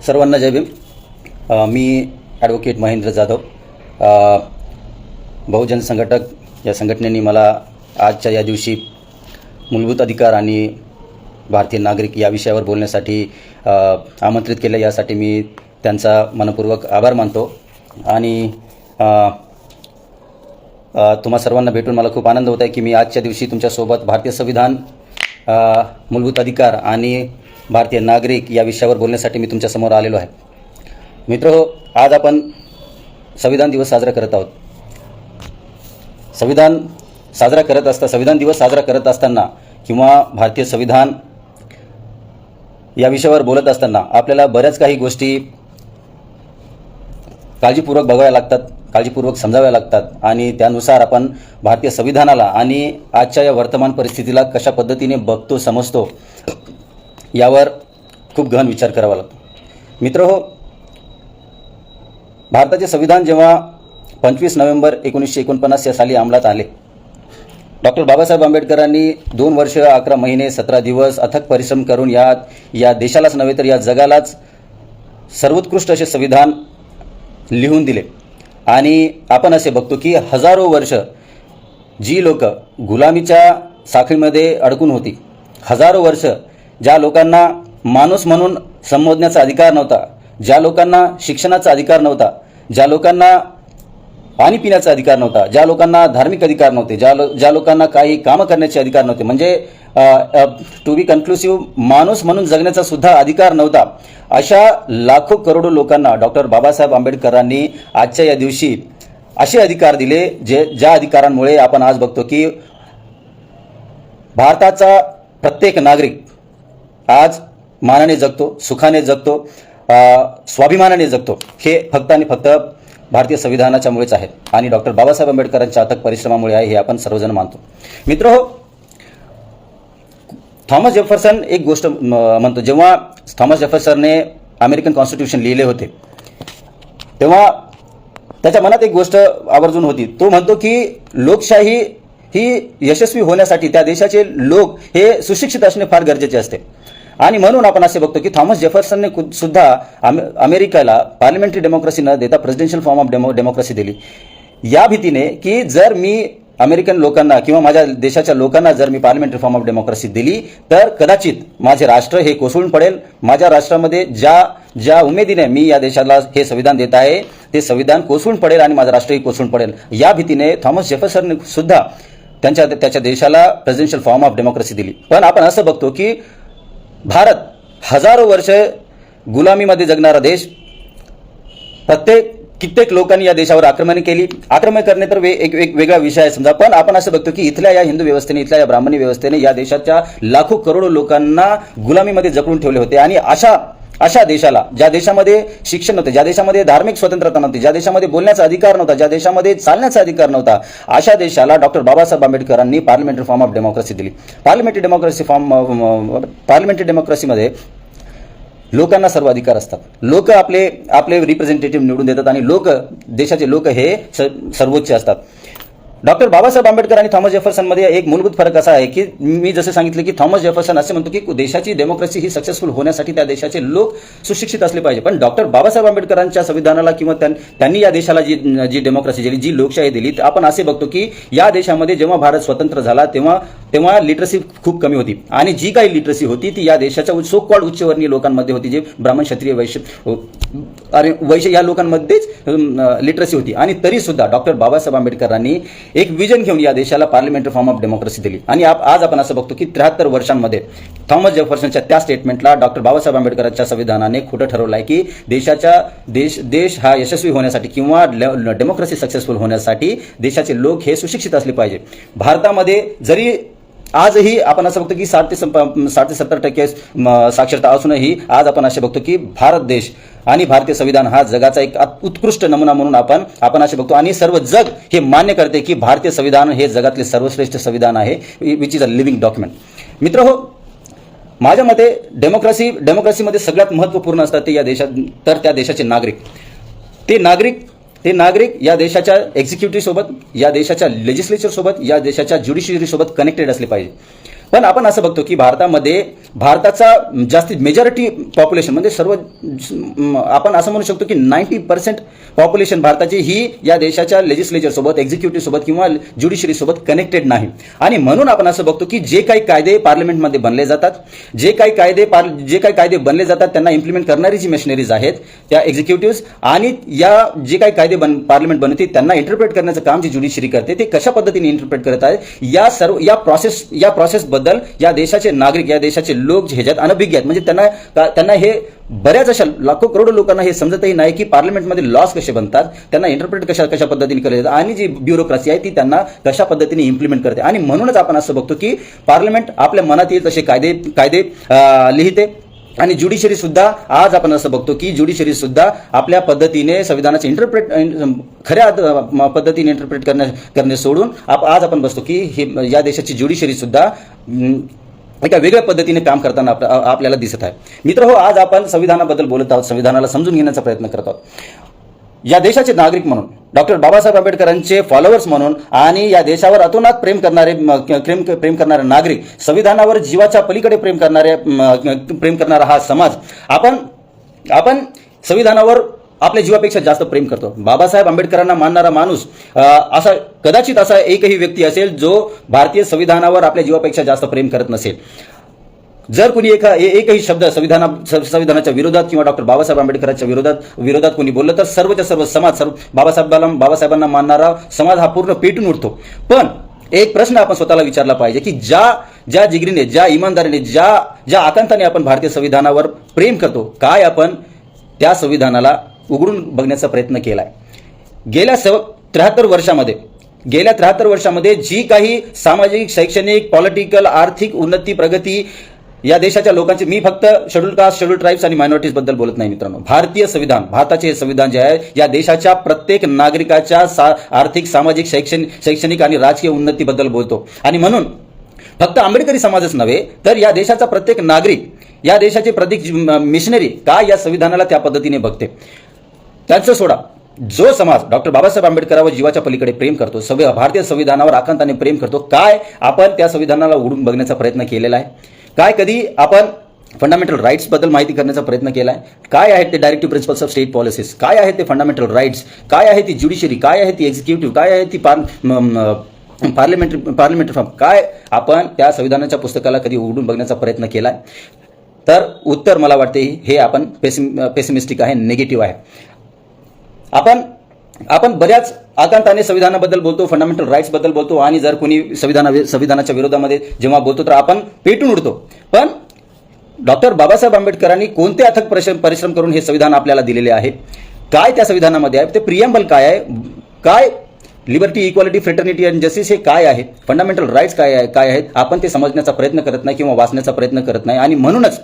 सर्वांना जय भीम। मी ॲडव्होकेट महेंद्र जाधव, बहुजन संघटक या संघटनेने मला आजच्या या दिवशी मूलभूत अधिकार आणि भारतीय नागरिक या विषयावर बोलण्यासाठी आमंत्रित केलं। यासाठी मी त्यांचा मनपूर्वक आभार मानतो आणि तुम्हा सर्वांना भेटून मला खूप आनंद होत आहे की मी आजच्या दिवशी तुमच्यासोबत भारतीय संविधान, मूलभूत अधिकार आणि भारतीय नागरिक या विषयावर बोलण्यासाठी मी तुमच्यासमोर आलेलो आहे। मित्रहो, आज आपण संविधान दिवस साजरा करत आहोत। संविधान दिवस साजरा करत असताना किंवा भारतीय संविधान या विषयावर बोलत असताना आपल्याला बऱ्याच काही गोष्टी काळजीपूर्वक बघाव्या लागतात, काळजीपूर्वक समजाव्या लागतात आणि त्यानुसार आपण भारतीय संविधानाला आणि आजच्या या वर्तमान परिस्थितीला कशा पद्धतीने बघतो, समजतो यावर खूप गहन विचार करावा लागतो। मित्रहो, भारताचे संविधान जेव्हा 25 नोव्हेंबर 1949 या साली अंमलात आले, डॉक्टर बाबासाहेब आंबेडकरांनी 2 वर्ष 11 महिने 17 दिवस अथक परिश्रम करून या देशालाच नव्हे तर या जगालाच सर्वोत्कृष्ट असे संविधान लिहून दिले। आणि आपण असे बघतो की हजारो वर्ष जी लोक गुलामीच्या साखळीमध्ये अडकून होती, हजारो वर्ष ज्या लोकांना माणूस म्हणून संबोधण्याचा अधिकार नव्हता, ज्या लोकांना शिक्षणाचा अधिकार नव्हता, ज्या लोकांना पाणी पिण्याचा अधिकार नव्हता, ज्या लोकांना धार्मिक अधिकार नव्हते, ज्या लोकांना काही कामं करण्याचे अधिकार नव्हते, म्हणजे टू बी कन्क्लुसिव्ह माणूस म्हणून जगण्याचा सुद्धा अधिकार नव्हता, अशा लाखो करोडो लोकांना डॉक्टर बाबासाहेब आंबेडकरांनी आजच्या या दिवशी असे अधिकार दिले ज्या अधिकारांमुळे आपण आज बघतो की भारताचा प्रत्येक नागरिक आज मानाने जगतो, सुखाने जगतो, स्वाभिमानाने जगतो। हे फक्त आणि फक्त भारतीय संविधानाच्यामुळेच आहे आणि डॉक्टर बाबासाहेब आंबेडकरांच्या अथक परिश्रमामुळे आहे, हे आपण सर्वजण मानतो। मित्रहो, थॉमस जेफरसन एक गोष्ट म्हणतो, जेव्हा थॉमस जेफरसनने अमेरिकन कॉन्स्टिट्यूशन लिहिले होते तेव्हा त्याच्या मनात एक गोष्ट आवर्जून होती। तो म्हणतो की लोकशाही ही यशस्वी होण्यासाठी त्या देशाचे लोक हे सुशिक्षित असणे फार गरजेचे असते आणि म्हणून आपण असे बघतो की थॉमस जेफरसनने सुद्धा अमेरिकेला पार्लिमेंटरी डेमोक्रेसी न देता प्रेसिडेन्शियल फॉर्म ऑफ डेमोक्रेसी दिली, या भीतीने की जर मी अमेरिकन लोकांना किंवा माझ्या देशाच्या लोकांना जर मी पार्लिमेंटरी फॉर्म ऑफ डेमोक्रेसी दिली तर कदाचित माझे राष्ट्र हे कोसळून पडेल। माझ्या राष्ट्रामध्ये ज्या उमेदीने मी या देशाला हे संविधान देत आहे ते संविधान कोसळून पडेल आणि माझं राष्ट्रही कोसळून पडेल। या भीतीने थॉमस जेफरसनने सुद्धा त्याच्या देशाला प्रेसिडेन्शियल फॉर्म ऑफ डेमोक्रेसी दिली। पण आपण असं बघतो की भारत हजारो वर्ष गुलामीमध्ये जगणारा देश, कित्येक लोकांनी या देशावर आक्रमण करणे तर एक वेगळा विषय आहे समजा, पण आपण असं बघतो की इथल्या या हिंदू व्यवस्थेने, इथल्या या ब्राह्मणी व्यवस्थेने या देशाच्या लाखो करोडो लोकांना गुलामीमध्ये जकडून ठेवले होते आणि अशा देशाला, ज्या देशामध्ये शिक्षण नव्हते, ज्या देशामध्ये धार्मिक स्वतंत्रता नव्हती, ज्या देशामध्ये बोलण्याचा अधिकार नव्हता, ज्या देशामध्ये चालण्याचा अधिकार नव्हता, अशा देशाला डॉक्टर बाबासाहेब आंबेडकरांनी पार्लिमेंटरी फॉर्म ऑफ डेमोक्रेसी दिली। पार्लिमेंटरी डेमोक्रेसीमध्ये लोकांना सर्व अधिकार असतात, लोक आपले रिप्रेझेंटेटिव्ह निवडून देतात आणि देशाचे लोक हे सर्वोच्च असतात। डॉक्टर बाबासाहेब आंबेडकर आणि थॉमस जेफरसनमध्ये एक मूलभूत फरक असा आहे की मी जसे सांगितले की थॉमस जेफरसन असे म्हणतो की देशाची डेमोक्रेसी ही सक्सेसफुल होण्यासाठी त्या देशाचे लोक सुशिक्षित असले पाहिजे, पण डॉक्टर बाबासाहेब आंबेडकरांच्या संविधानाला किंवा त्यांनी या देशाला जी डेमोक्रेसी दिली, जी लोकशाही दिली, आपण असे बघतो की या देशामध्ये जेव्हा भारत स्वतंत्र झाला तेव्हा लिटरसी खूप कमी होती आणि जी काही लिटरसी होती ती या देशाच्या सो कॉल्ड उच्चवर्णीय लोकांमध्ये होती, जे ब्राह्मण, क्षत्रिय, वैश्य या लोकांमध्येच लिटरसी होती। आणि तरी सुद्धा डॉक्टर बाबासाहेब आंबेडकरांनी एक विजन घेऊन या देशाला पार्लिमेंटरी फॉर्म ऑफ डेमोक्रेसी दिली आणि आज आपण असं बघतो की 73 वर्षांमध्ये थॉमस जेफरसनच्या त्या स्टेटमेंटला डॉक्टर बाबासाहेब आंबेडकरांच्या संविधानाने खोटं ठरवलं आहे की देश हा यशस्वी होण्यासाठी किंवा डेमोक्रेसी सक्सेसफुल होण्यासाठी देशाचे लोक हे सुशिक्षित असले पाहिजे। भारतामध्ये जरी आजही आपण असं बघतो की 60 ते 70% साक्षरता असूनही आज आपण असे बघतो की भारत देश आणि भारतीय संविधान हा जगाचा एक उत्कृष्ट नमुना म्हणून आपण असे बघतो आणि सर्व जग हे मान्य करते की भारतीय संविधान हे जगातले सर्वश्रेष्ठ संविधान आहे, which is a living document. मित्रहो, माझ्या मते डेमोक्रेसीमध्ये सगळ्यात महत्त्वपूर्ण असतात त्या देशाचे नागरिक। ते नागरिक या देशाच्या एक्झिक्युटिव्ह सोबत, या देशाच्या लेजिस्लेचर सोबत, या देशाच्या ज्युडिशियरी सोबत कनेक्टेड असले पाहिजे। पण आपण असं बघतो की भारताचा जास्तीत मेजॉरिटी पॉप्युलेशन म्हणजे सर्व आपण असं म्हणू शकतो की 90% पॉप्युलेशन भारताची ही या देशाच्या लेजिस्लेचर सोबत, एक्झिक्युटिव्ह सोबत किंवा ज्युडिशरी सोबत कनेक्टेड नाही. आणि म्हणून आपण असं बघतो की जे काही कायदे पार्लमेंटमध्ये बनले जातात, जे काही कायदे बनले जातात त्यांना इम्प्लिमेंट करणारी जी मशिनरीज आहेत त्या एक्झिक्युटिव्ह, आणि या जे काही कायदे पार्लमेंट बनवते त्यांना इंटरप्रेट करण्याचं काम जी ज्युडिशरी करते ते कशा पद्धतीने इंटरप्रेट करत आहे या प्रोसेस बद्दल या देशाचे नागरिक, या देशाचे लोक जे ह्याच्यात अनभिज्ञ आहेत. म्हणजे त्यांना हे बऱ्याच अशा लाखो करोडो लोकांना हे समजतही नाही की पार्लमेंटमध्ये लॉज कसे बनतात, त्यांना इंटरप्रेट कशा पद्धतीने केले जातात आणि जी ब्युरोक्रेसी आहे ती त्यांना कशा पद्धतीने इम्प्लिमेंट करते. आणि म्हणूनच आपण असं बघतो की पार्लमेंट आपल्या मनात येईल तसे कायदे लिहिते आणि ज्युडिशरी सुद्धा आज आपण असं बघतो की ज्युडिशरी सुद्धा आपल्या पद्धतीने संविधानाचे खऱ्या पद्धतीने इंटरप्रेट करणे सोडून आज आपण बघतो की या देशाची ज्युडिशरी सुद्धा एका वेगळ्या पद्धतीने काम करताना आपल्याला दिसत आहे. मित्रहो, आज आपण संविधानाबद्दल बोलत आहोत, संविधानाला समजून घेण्याचा प्रयत्न करत आहोत. या देशाचे नागरिक म्हणून, डॉक्टर बाबासाहेब आंबेडकरांचे फॉलोअर्स म्हणून आणि या देशावर अतोनात प्रेम करणारे नागरिक, संविधानावर जीवाच्या पलीकडे प्रेम करणारा हा समाज, आपण संविधानावर आपल्या जीवापेक्षा जास्त प्रेम करतो. बाबासाहेब आंबेडकरांना मानणारा माणूस कदाचित असा एकही व्यक्ती असेल जो भारतीय संविधानावर आपल्या जीवापेक्षा जास्त प्रेम करत नसेल. जर कोणी एकही शब्द संविधानाच्या विरोधात किंवा डॉक्टर बाबासाहेब आंबेडकरांच्या विरोधात कोणी बोललं तर सर्वच्या सर्व समाज, बाबासाहेबांना मानणारा समाज हा पूर्ण पेटून उठतो. पण एक प्रश्न आपण स्वतःला विचारला पाहिजे की ज्या जिगरीने, ज्या इमानदारीने, ज्या आकांताने आपण भारतीय संविधानावर प्रेम करतो, काय आपण त्या संविधानाला उघडून बघण्याचा प्रयत्न केलाय? गेल्या 73 वर्षामध्ये जी काही सामाजिक, शैक्षणिक, पॉलिटिकल, आर्थिक उन्नती, प्रगती या देशाच्या लोकांची, मी फक्त शेड्यूल कास्ट, शेड्यूल ट्राईब्स आणि मायनॉरिटीज बद्दल बोलत नाही मित्रांनो. भारताचे हे संविधान जे आहे या देशाच्या प्रत्येक नागरिकाच्या आर्थिक, सामाजिक, शैक्षणिक आणि राजकीय उन्नतीबद्दल बोलतो. आणि म्हणून फक्त आंबेडकरी समाजच नव्हे तर या देशाचा प्रत्येक नागरिक, या देशाचे प्रत्येक मिशनरी काय या संविधानाला त्या पद्धतीने बघते. त्यांचं सोडा, जो समाज डॉक्टर बाबासाहेब आंबेडकरांवर जीवाच्या पलीकडे प्रेम करतो, भारतीय संविधानावर आकांताने प्रेम करतो, काय आपण त्या संविधानाला उघडून बघण्याचा प्रयत्न केलेला आहे? काय कधी आपण फंडामेंटल राईट्स बद्दल माहिती करण्याचा प्रयत्न केला आहे? काय आहेत ते directive principles of state policies? काय आहेत ते फंडामेंटल राईट्स? काय आहे ती ज्युडिशरी? काय आहे ती एक्झिक्युटिव्ह? काय आहे ती पार्लमेंटरी फॉर्म? काय आपण त्या संविधानाच्या पुस्तकाला कधी उघडून बघण्याचा प्रयत्न केलाय? तर उत्तर मला वाटते हे आपण पेसिमिस्टिक आहे, निगेटिव्ह आहे. आपण बऱ्याच आकांताने संविधानाबद्दल बोलतो, फंडामेंटल राईट्स बद्दल बोलतो आणि जर कोणी संविधानाच्या विरोधामध्ये जेव्हा बोलतो तर आपण पेटून उठतो. पण डॉक्टर बाबासाहेब आंबेडकरांनी कोणते अथक परिश्रम करून हे संविधान आपल्याला दिलेले आहे? काय त्या संविधानामध्ये आहे? ते प्रिएम्बल काय आहे? काय liberty, equality, fraternity and justice हे काय आहे? फंडामेंटल राईट्स काय आहेत? आपण ते समजण्याचा प्रयत्न करत नाही किंवा वाचण्याचा प्रयत्न करत नाही. आणि म्हणूनच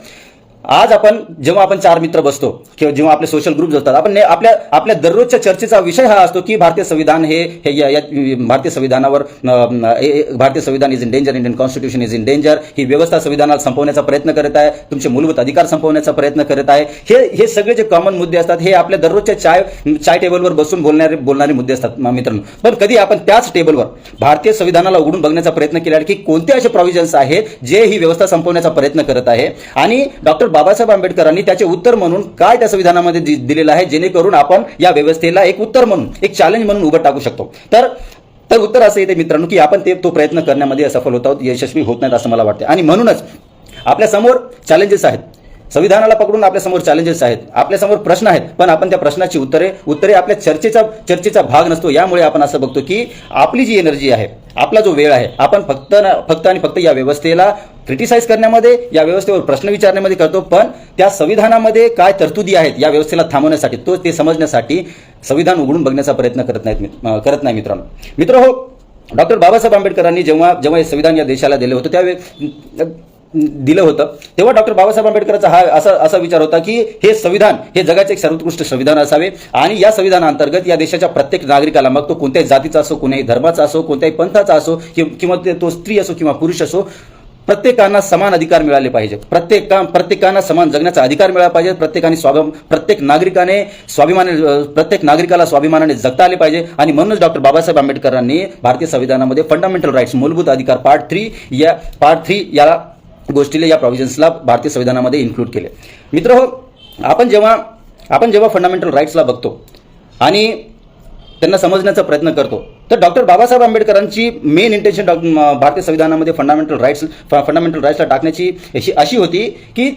आज जेव्हा आपण 4 मित्र बसतो किंवा जेव्हा आपले सोशल ग्रुप्स असतात, आपण आपल्या दररोजच्या चर्चेचा विषय हा असतो की भारतीय संविधान भारतीय संविधान is in danger, Indian constitution is in danger, ही व्यवस्था संविधानाला संपवण्याचा प्रयत्न करत आहे, तुमचे मूलभूत अधिकार संपवण्याचा प्रयत्न करत आहे. हे सगळे जे कॉमन मुद्दे असतात हे आपल्या दररोजच्या चाय टेबलवर बसून बोलणारे मुद्दे असतात मित्रांनो. पण कधी आपण त्याच टेबलवर भारतीय संविधानाला उघडून बघण्याचा प्रयत्न केला की कोणते असे प्रोव्हिजन्स आहेत जे ही व्यवस्था संपवण्याचा प्रयत्न करत आहे आणि डॉक्टर बाबासाहेब आंबेडकरांनी त्याचे उत्तर म्हणून काय त्या संविधानामध्ये दिलेलं आहे जेणेकरून आपण या व्यवस्थेला एक उत्तर म्हणून, एक चॅलेंज म्हणून उभं टाकू शकतो. तर उत्तर असं येते मित्रांनो की आपण तो प्रयत्न करण्यामध्ये असफल होत आहोत, यशस्वी होत नाहीत असं मला वाटतं. आणि म्हणूनच आपल्या समोर चॅलेंजेस आहेत, संविधानाला पकडून आपल्या समोर चॅलेंजेस आहेत, आपल्या समोर प्रश्न आहेत, पण आपण त्या प्रश्नाची उत्तरे आपल्या चर्चेचा भाग नसतो. यामुळे आपण असं बघतो की आपली जी एनर्जी आहे, आपला जो वेळ आहे, आपण फक्त या व्यवस्थेला क्रिटिसाइज करण्यामध्ये, या व्यवस्थेवर प्रश्न विचारण्यामध्ये करतो. पण त्या संविधानामध्ये काय तरतुदी आहेत या व्यवस्थेला थांबवण्यासाठी, ते समजण्यासाठी संविधान उघडून बघण्याचा प्रयत्न करत नाही मित्रांनो. हो, डॉक्टर बाबासाहेब आंबेडकरांनी जेव्हा हे संविधान या देशाला दिलं होतं तेव्हा डॉक्टर बाबासाहेब आंबेडकरांचा हा असा विचार होता की हे संविधान हे जगाचे एक सर्वोत्कृष्ट संविधान असावे आणि या संविधानाअंतर्गत या देशाच्या प्रत्येक नागरिकाला, मग तो कोणत्याही जातीचा असो, कोणत्याही धर्माचा असो, कोणत्याही पंथाचा असो किंवा तो स्त्री असो किंवा पुरुष असो, प्रत्येकांना समान अधिकार मिळाले पाहिजे, प्रत्येकांना समान जगण्याचा अधिकार मिळाला पाहिजे, प्रत्येक नागरिकाला स्वाभिमानाने जगता आले पाहिजे. आणि म्हणूनच डॉक्टर बाबासाहेब आंबेडकरांनी भारतीय संविधानामध्ये फंडामेंटल राईट्स मूलभूत अधिकार पार्ट 3 या गोष्टीला, या प्रोव्हिजन्सला भारतीय संविधानामध्ये इन्क्लूड केले. मित्रहो, आपण जेव्हा फंडामेंटल राईट्सला बघतो आणि त्यांना समजण्याचा प्रयत्न करतो, तर डॉक्टर बाबासाहेब आंबेडकरांची मेन इंटेन्शन भारतीय संविधानामध्ये फंडामेंटल राईट्सला टाकण्याची अशी होती की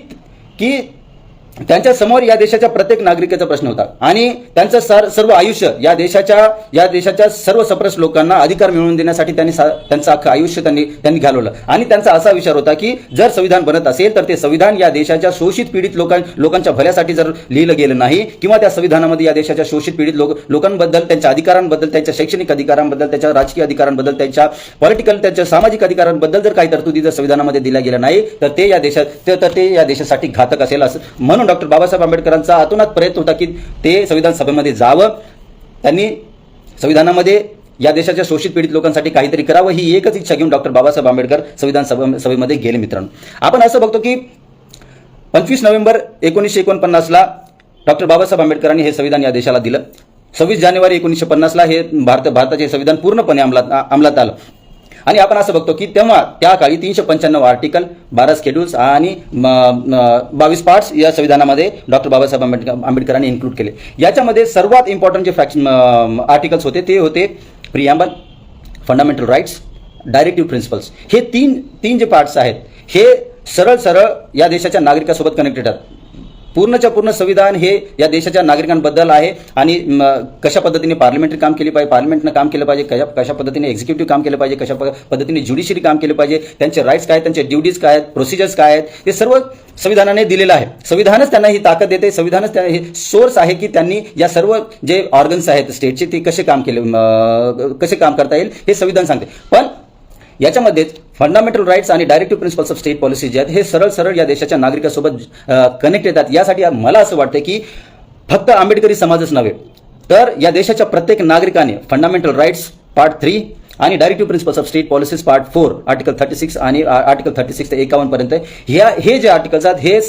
त्यांच्या समोर या देशाच्या प्रत्येक नागरिकाचा प्रश्न होता आणि त्यांचं सर्व आयुष्य या देशाच्या सर्व सप्रस लोकांना अधिकार मिळवून देण्यासाठी त्यांचं अख्खं आयुष्य त्यांनी घालवलं. आणि त्यांचा असा विचार होता की जर संविधान बनत असेल तर ते संविधान या देशाच्या शोषित पीडित लोकांच्या भल्यासाठी जर लिहिलं गेलं नाही, किंवा त्या संविधानामध्ये या देशाच्या शोषित पीडित लोकांबद्दल, त्यांच्या अधिकारांबद्दल, त्यांच्या शैक्षणिक अधिकारांबद्दल, त्यांच्या राजकीय अधिकारांबद्दल, त्यांच्या सामाजिक अधिकारांबद्दल जर काही तरतुदी जर संविधानामध्ये दिल्या गेल्या नाही तर ते या देशासाठी घातक असेल. असं म्हणून डॉक्टर बाबासाहेब आंबेडकरांचा आतोनात प्रयत्न होता की ते संविधान सभेमध्ये जावं, त्यांनी संविधानामध्ये या देशाच्या शोषित पीडित लोकांसाठी काहीतरी करावं, ही एकच इच्छा घेऊन डॉक्टर बाबासाहेब आंबेडकर संविधान सभेमध्ये गेले. मित्रांनो, आपण असं बघतो की 25 नोव्हेंबर 1949ला डॉक्टर बाबासाहेब आंबेडकरांनी हे संविधान या देशाला दिलं. 26 जानेवारी 1950ला हे भारताचे संविधान पूर्णपणे अंमलात आलं. आणि आपण असं बघतो की त्या काळी 395 आर्टिकल, 12 शेड्यूल्स आणि 22 पार्ट्स या संविधानामध्ये डॉक्टर बाबासाहेब आंबेडकरांनी इन्क्लूड केले. याच्यामध्ये सर्वात इम्पॉर्टंट जे आर्टिकल्स होते ते होते प्रिॲम्बल, फंडामेंटल राईट्स, डायरेक्टिव्ह प्रिन्सिपल्स. हे तीन जे पार्ट्स आहेत हे सरळ या देशाच्या नागरिकांसोबत कनेक्टेड आहेत. पूर्णच्या पूर्ण संविधान हे या देशाच्या नागरिकांबद्दल आहे आणि कशा पद्धतीने पार्लमेंटरी काम केली पाहिजे, पार्लमेंटनं काम केलं पाहिजे, कशा पद्धतीने एक्झिक्युटिव्ह काम केलं पाहिजे, कशा पद्धतीने ज्युडिशरी काम केलं पाहिजे, त्यांचे राईट्स काय आहेत, त्यांचे ड्युटीज काय आहेत, प्रोसिजर्स काय आहेत, हे सर्व संविधानाने दिलेलं आहे. संविधानच त्यांना ही ताकद देते, संविधानच हे सोर्स आहे की त्यांनी या सर्व जे ऑर्गन्स आहेत स्टेटचे ते कसे काम करता येईल हे संविधान सांगते. पण याच्यामध्येच फंडामेंटल राईट्स आणि directive principles of state policy जे आहेत हे सरळ या देशाच्या नागरिकांसोबत कनेक्ट येतात. यासाठी मला असं वाटतं की फक्त आंबेडकरी समाजच नव्हे तर या देशाच्या प्रत्येक नागरिकाने फंडामेंटल राईट्स पार्ट 3 आणि directive principles of state policies part 4 article 36 आणि आर्टिकल 36 ते 51 पर्यंत हे जे आर्टिकल्स आहेत हे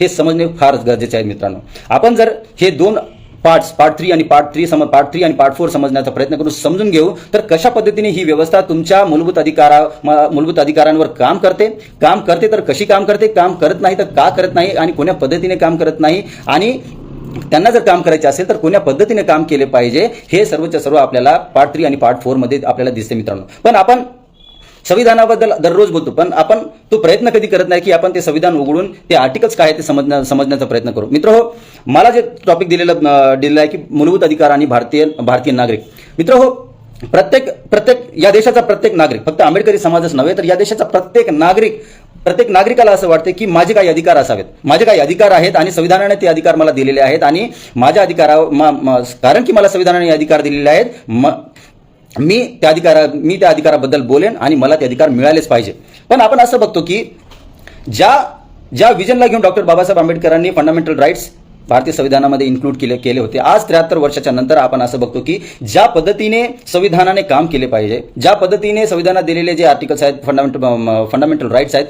समजणे फार गरजेचे आहे. मित्रांनो, आपण जर हे दोन पार्ट 3 आणि पार्ट 4 समजण्याचा प्रयत्न करून समजून घेऊ तर कशा पद्धतीने ही व्यवस्था तुमच्या मूलभूत अधिकारांवर काम करते तर कशी काम करत नाही तर का करत नाही आणि कोण्या पद्धतीने काम करत नाही आणि त्यांना जर काम करायचे असेल तर कोण्या पद्धतीने काम केले पाहिजे हे सर्वच्या सर्व आपल्याला पार्ट 3 आणि पार्ट 4 मध्ये आपल्याला दिसते. मित्रांनो, पण आपण संविधानाबद्दल दररोज बोलतो पण आपण तो प्रयत्न कधी करत नाही की आपण ते संविधान उघडून ते आर्टिकल्स काय ते समजण्याचा प्रयत्न करू. मित्रहो, मला जे टॉपिक दिलेलं आहे की मूलभूत अधिकार आणि भारतीय नागरिक. मित्रहो, प्रत्येक या देशाचा प्रत्येक नागरिक, फक्त आंबेडकरी समाजच नव्हे तर या देशाचा प्रत्येक नागरिकाला असं वाटतं की माझे काही अधिकार असावेत, माझे काही अधिकार आहेत आणि संविधानाने ते अधिकार मला दिलेले आहेत आणि माझ्या कारण की मला संविधानाने अधिकार दिलेले आहेत मी त्या अधिकाराबद्दल बोलेन आणि मला ते अधिकार मिळालेच पाहिजे. पण आपण असं बघतो की ज्या विजनला घेऊन डॉक्टर बाबासाहेब आंबेडकरांनी फंडामेंटल राईट्स भारतीय संविधानामध्ये इन्क्लूड केले होते, आज 73 वर्षाच्या नंतर आपण असं बघतो की ज्या पद्धतीने संविधानाने काम केले पाहिजे, ज्या पद्धतीने संविधानात दिलेले जे आर्टिकल्स आहेत, फंडामेंटल राईट्स आहेत,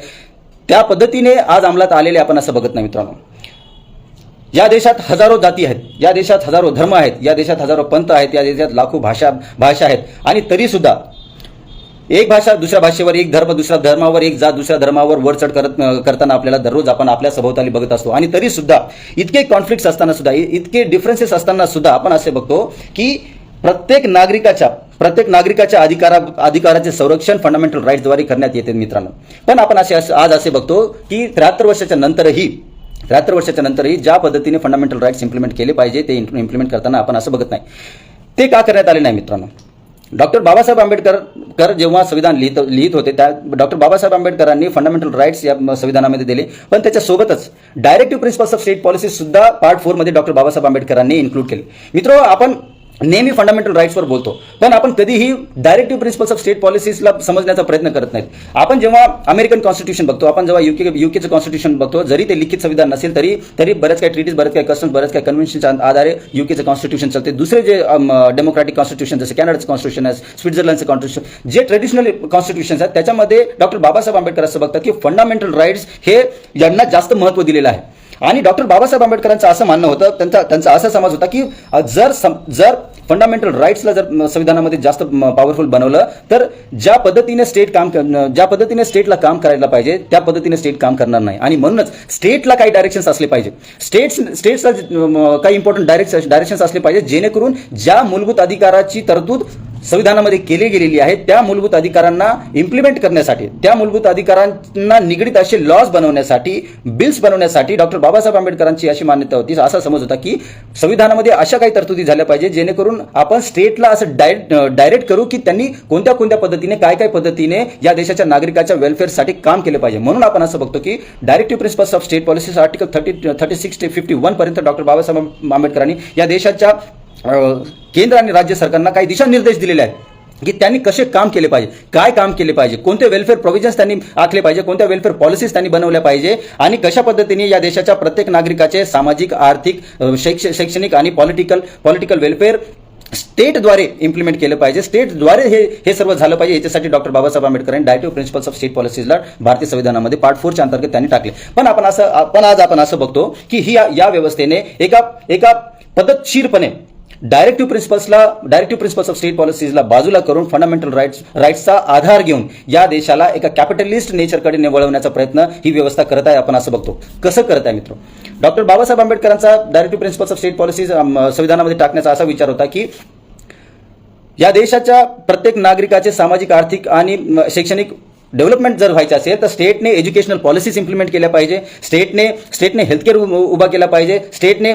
त्या पद्धतीने आज अंमलात आलेले आपण असं बघत नाही. मित्रांनो, या देशात हजारो जाती आहेत, या देशात हजारो धर्म आहेत, या देशात हजारो पंथ आहेत, या देशात लाखो भाषा आहेत आणि तरी सुद्धा एक भाषा दुसऱ्या भाषेवर, एक धर्म दुसऱ्या धर्मावर, एक जात दुसऱ्या धर्मावर वरचढ करताना आपल्याला दररोज आपण आपल्या सभोवताली बघत असतो. आणि तरी सुद्धा इतके कॉन्फ्लिक्ट्स असताना सुद्धा, इतके डिफरन्सेस असताना सुद्धा आपण असे बघतो की प्रत्येक नागरिकाच्या अधिकाराचे संरक्षण फंडामेंटल राईट्सद्वारे करण्यात येते. मित्रांनो, पण आपण आज असे बघतो की 73 वर्षाच्या नंतरही ज्या पद्धतीने फंडामेंटल राईट्स इम्प्लिमेंट केले पाहिजे ते इम्प्लिमेंट करताना आपण असं बघत नाही. ते का करण्यात आले नाही? मित्रांनो, डॉक्टर बाबासाहेब आंबेडकर जेव्हा संविधान लिहित होते त्या डॉक्टर बाबासाहेब आंबेडकरांनी फंडामेंटल राईट्स या संविधानामध्ये दिले, पण त्याच्यासोबतच directive principles of state policy सुद्धा पार्ट 4 मध्ये डॉक्टर बाबासाहेब आंबेडकरांनी इन्क्लूड केले. मित्रो, नेहमी फंडामेंटल राईट्सवर बोलतो, पण आपण कधीही डायरेक्टिव्ह प्रिन्सिपल्स ऑफ स्टेट पॉलिसीजला समजण्याचा प्रयत्न करत नाहीत. आपण जेव्हा अमेरिकन कॉन्स्टिट्यूशन बघतो, आपण जेव्हा युकेचं कॉन्स्टिट्यूशन बघतो, जरी ते लिखित संविधान नसेल तरी बऱ्याच काही ट्रीटीज, बऱ्याच काही कस्टम्स, बऱ्याच काही कन्व्हेन्शनच्या आधारे युकेचं कॉन्स्टिट्यूशन चालते. दुसरे जे डेमोक्रॅटिक कॉन्स्टिट्यूशन जसे कॅनडाचं कॉन्स्टिट्यूशन आहे, स्वित्झर्लंडचं कॉन्स्टिट्यूशन, जे ट्रेडिशनल कॉन्स्टिट्यूशन्स आहेत त्याच्यामध्ये डॉक्टर बाबासाहेब आंबेडकर असं बघतात की फंडामेंटल राईट्स हे यांना जास्त महत्त्व दिलेलं आहे. आणि डॉक्टर बाबासाहेब आंबेडकरांचं असं मानणं होतं, त्यांचा असा समज होता की जर फंडामेंटल राईट्सला जर संविधानामध्ये जास्त पॉवरफुल बनवलं तर ज्या पद्धतीने स्टेटला काम करायला पाहिजे त्या पद्धतीने स्टेट काम करणार नाही. आणि म्हणूनच स्टेटला काही डायरेक्शन्स असले पाहिजे, स्टेट्सला काही इम्पॉर्टंट डायरेक्शन्स असले पाहिजे, जेणेकरून ज्या मूलभूत अधिकाराची तरतूद संविधानामध्ये केली गेलेली आहे त्या मूलभूत अधिकारांना इम्प्लिमेंट करण्यासाठी, त्या मूलभूत अधिकारांना निगडित असे लॉज बनवण्यासाठी, बिल्स बनवण्यासाठी डॉक्टर बाबासाहेब आंबेडकरांची अशी मान्यता होती, असा समज होता की संविधानामध्ये अशा काही तरतुदी झाल्या पाहिजे जेणेकरून आपण स्टेटला असं डायरेक्ट करू की त्यांनी कोणत्या कोणत्या पद्धतीने, काय पद्धतीने या देशाच्या नागरिकाच्या वेलफेअरसाठी काम केले पाहिजे. म्हणून आपण असं बघतो की directive principles of state policies article 36 ते 51 पर्यंत डॉक्टर बाबासाहेब आंबेडकरांनी या देशाच्या केंद्र आणि राज्य सरकारना काही दिशानिर्देश दिलेले आहेत की त्यांनी कसे काम केले पाहिजे, काय काम केले पाहिजे, कोणते वेलफेअर प्रोव्हिजन्स त्यांनी आखले पाहिजे, कोणत्या वेलफेअर पॉलिसीज त्यांनी बनवल्या पाहिजे आणि कशा पद्धतीने या देशाच्या प्रत्येक नागरिकाचे सामाजिक, आर्थिक, शैक्षणिक आणि पॉलिटिकल वेलफेअर स्टेटद्वारे इम्प्लिमेंट केलं पाहिजे, स्टेटद्वारे हे सर्व झालं पाहिजे. याच्यासाठी डॉक्टर बाबासाहेब आंबेडकरांनी डायरेक्टिव्ह प्रिन्सिपल्स ऑफ स्टेट पॉलिसीजला भारतीय संविधानामध्ये पार्ट 4च्या अंतर्गत त्यांनी टाकले. पण आज आपण असं बघतो की ही या व्यवस्थेने एका पद्धतशीरपणे डायरेक्टिव्ह प्रिन्सिपल्स ऑफ स्टेट पॉलिसीजला बाजूला करून फंडामेंटल राईट्सचा आधार घेऊन या देशाला एका कॅपिटलिस्ट नेचरकडे वळवण्याचा प्रयत्न ही व्यवस्था करत आहे. आपण असं बघतो कसं करत आहे मित्र. डॉक्टर बाबासाहेब आंबेडकरांचा directive principles of state policies संविधानामध्ये टाकण्याचा असा विचार होता की या देशाच्या प्रत्येक नागरिकाचे सामाजिक, आर्थिक आणि शैक्षणिक डेव्हलपमेंट जर व्हायचं असेल तर स्टेटने एज्युकेशनल पॉलिसीज इम्प्लिमेंट केल्या पाहिजे, स्टेटने हेल्थकेअर उभा केला पाहिजे, स्टेटने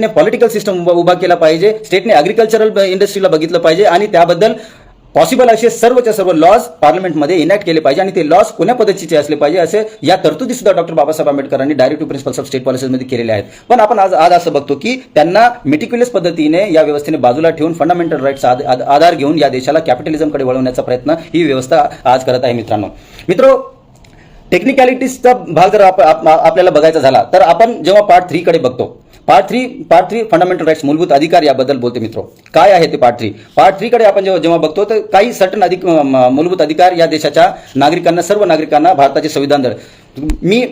पॉलिटिकल सिस्टम उभा केला पाहिजे, स्टेटने ॲग्रिकल्चरल इंडस्ट्रीला बघितलं पाहिजे आणि त्याबद्दल पॉसिबल असे सर्वच्या सर्व लॉज पार्लमेंटमध्ये इनॅक्ट केले पाहिजे आणि ते लॉज कोण्या पद्धतीचे असले पाहिजे असे या तरतुदी सुद्धा डॉक्टर बाबासाहेब आंबेडकरांनी डायरेक्टिव्ह प्रिन्सिपल्स ऑफ स्टेट पॉलिसीमध्ये केलेले आहेत. पण आपण आज असं बघतो की त्यांना मेटिक्युलस पद्धतीने या व्यवस्थेने बाजूला ठेवून फंडामेंटल राईट्स आधार घेऊन या देशाला कॅपिटलिझमकडे वळवण्याचा प्रयत्न ही व्यवस्था आज करत आहे. मित्रो, टेक्निकॅलिटीजचा भाग जर आपल्याला बघायचा झाला तर आपण जेव्हा पार्ट 3 कडे बघतो, पार्ट 3 फंडामेंटल राईट्स, मूलभूत अधिकार याबद्दल बोलते मित्रो. काय आहे ते पार्ट 3 कडे आपण जेव्हा बघतो तर काही सर्टन मूलभूत अधिकार या देशाच्या नागरिकांना, सर्व नागरिकांना भारताचे संविधान मी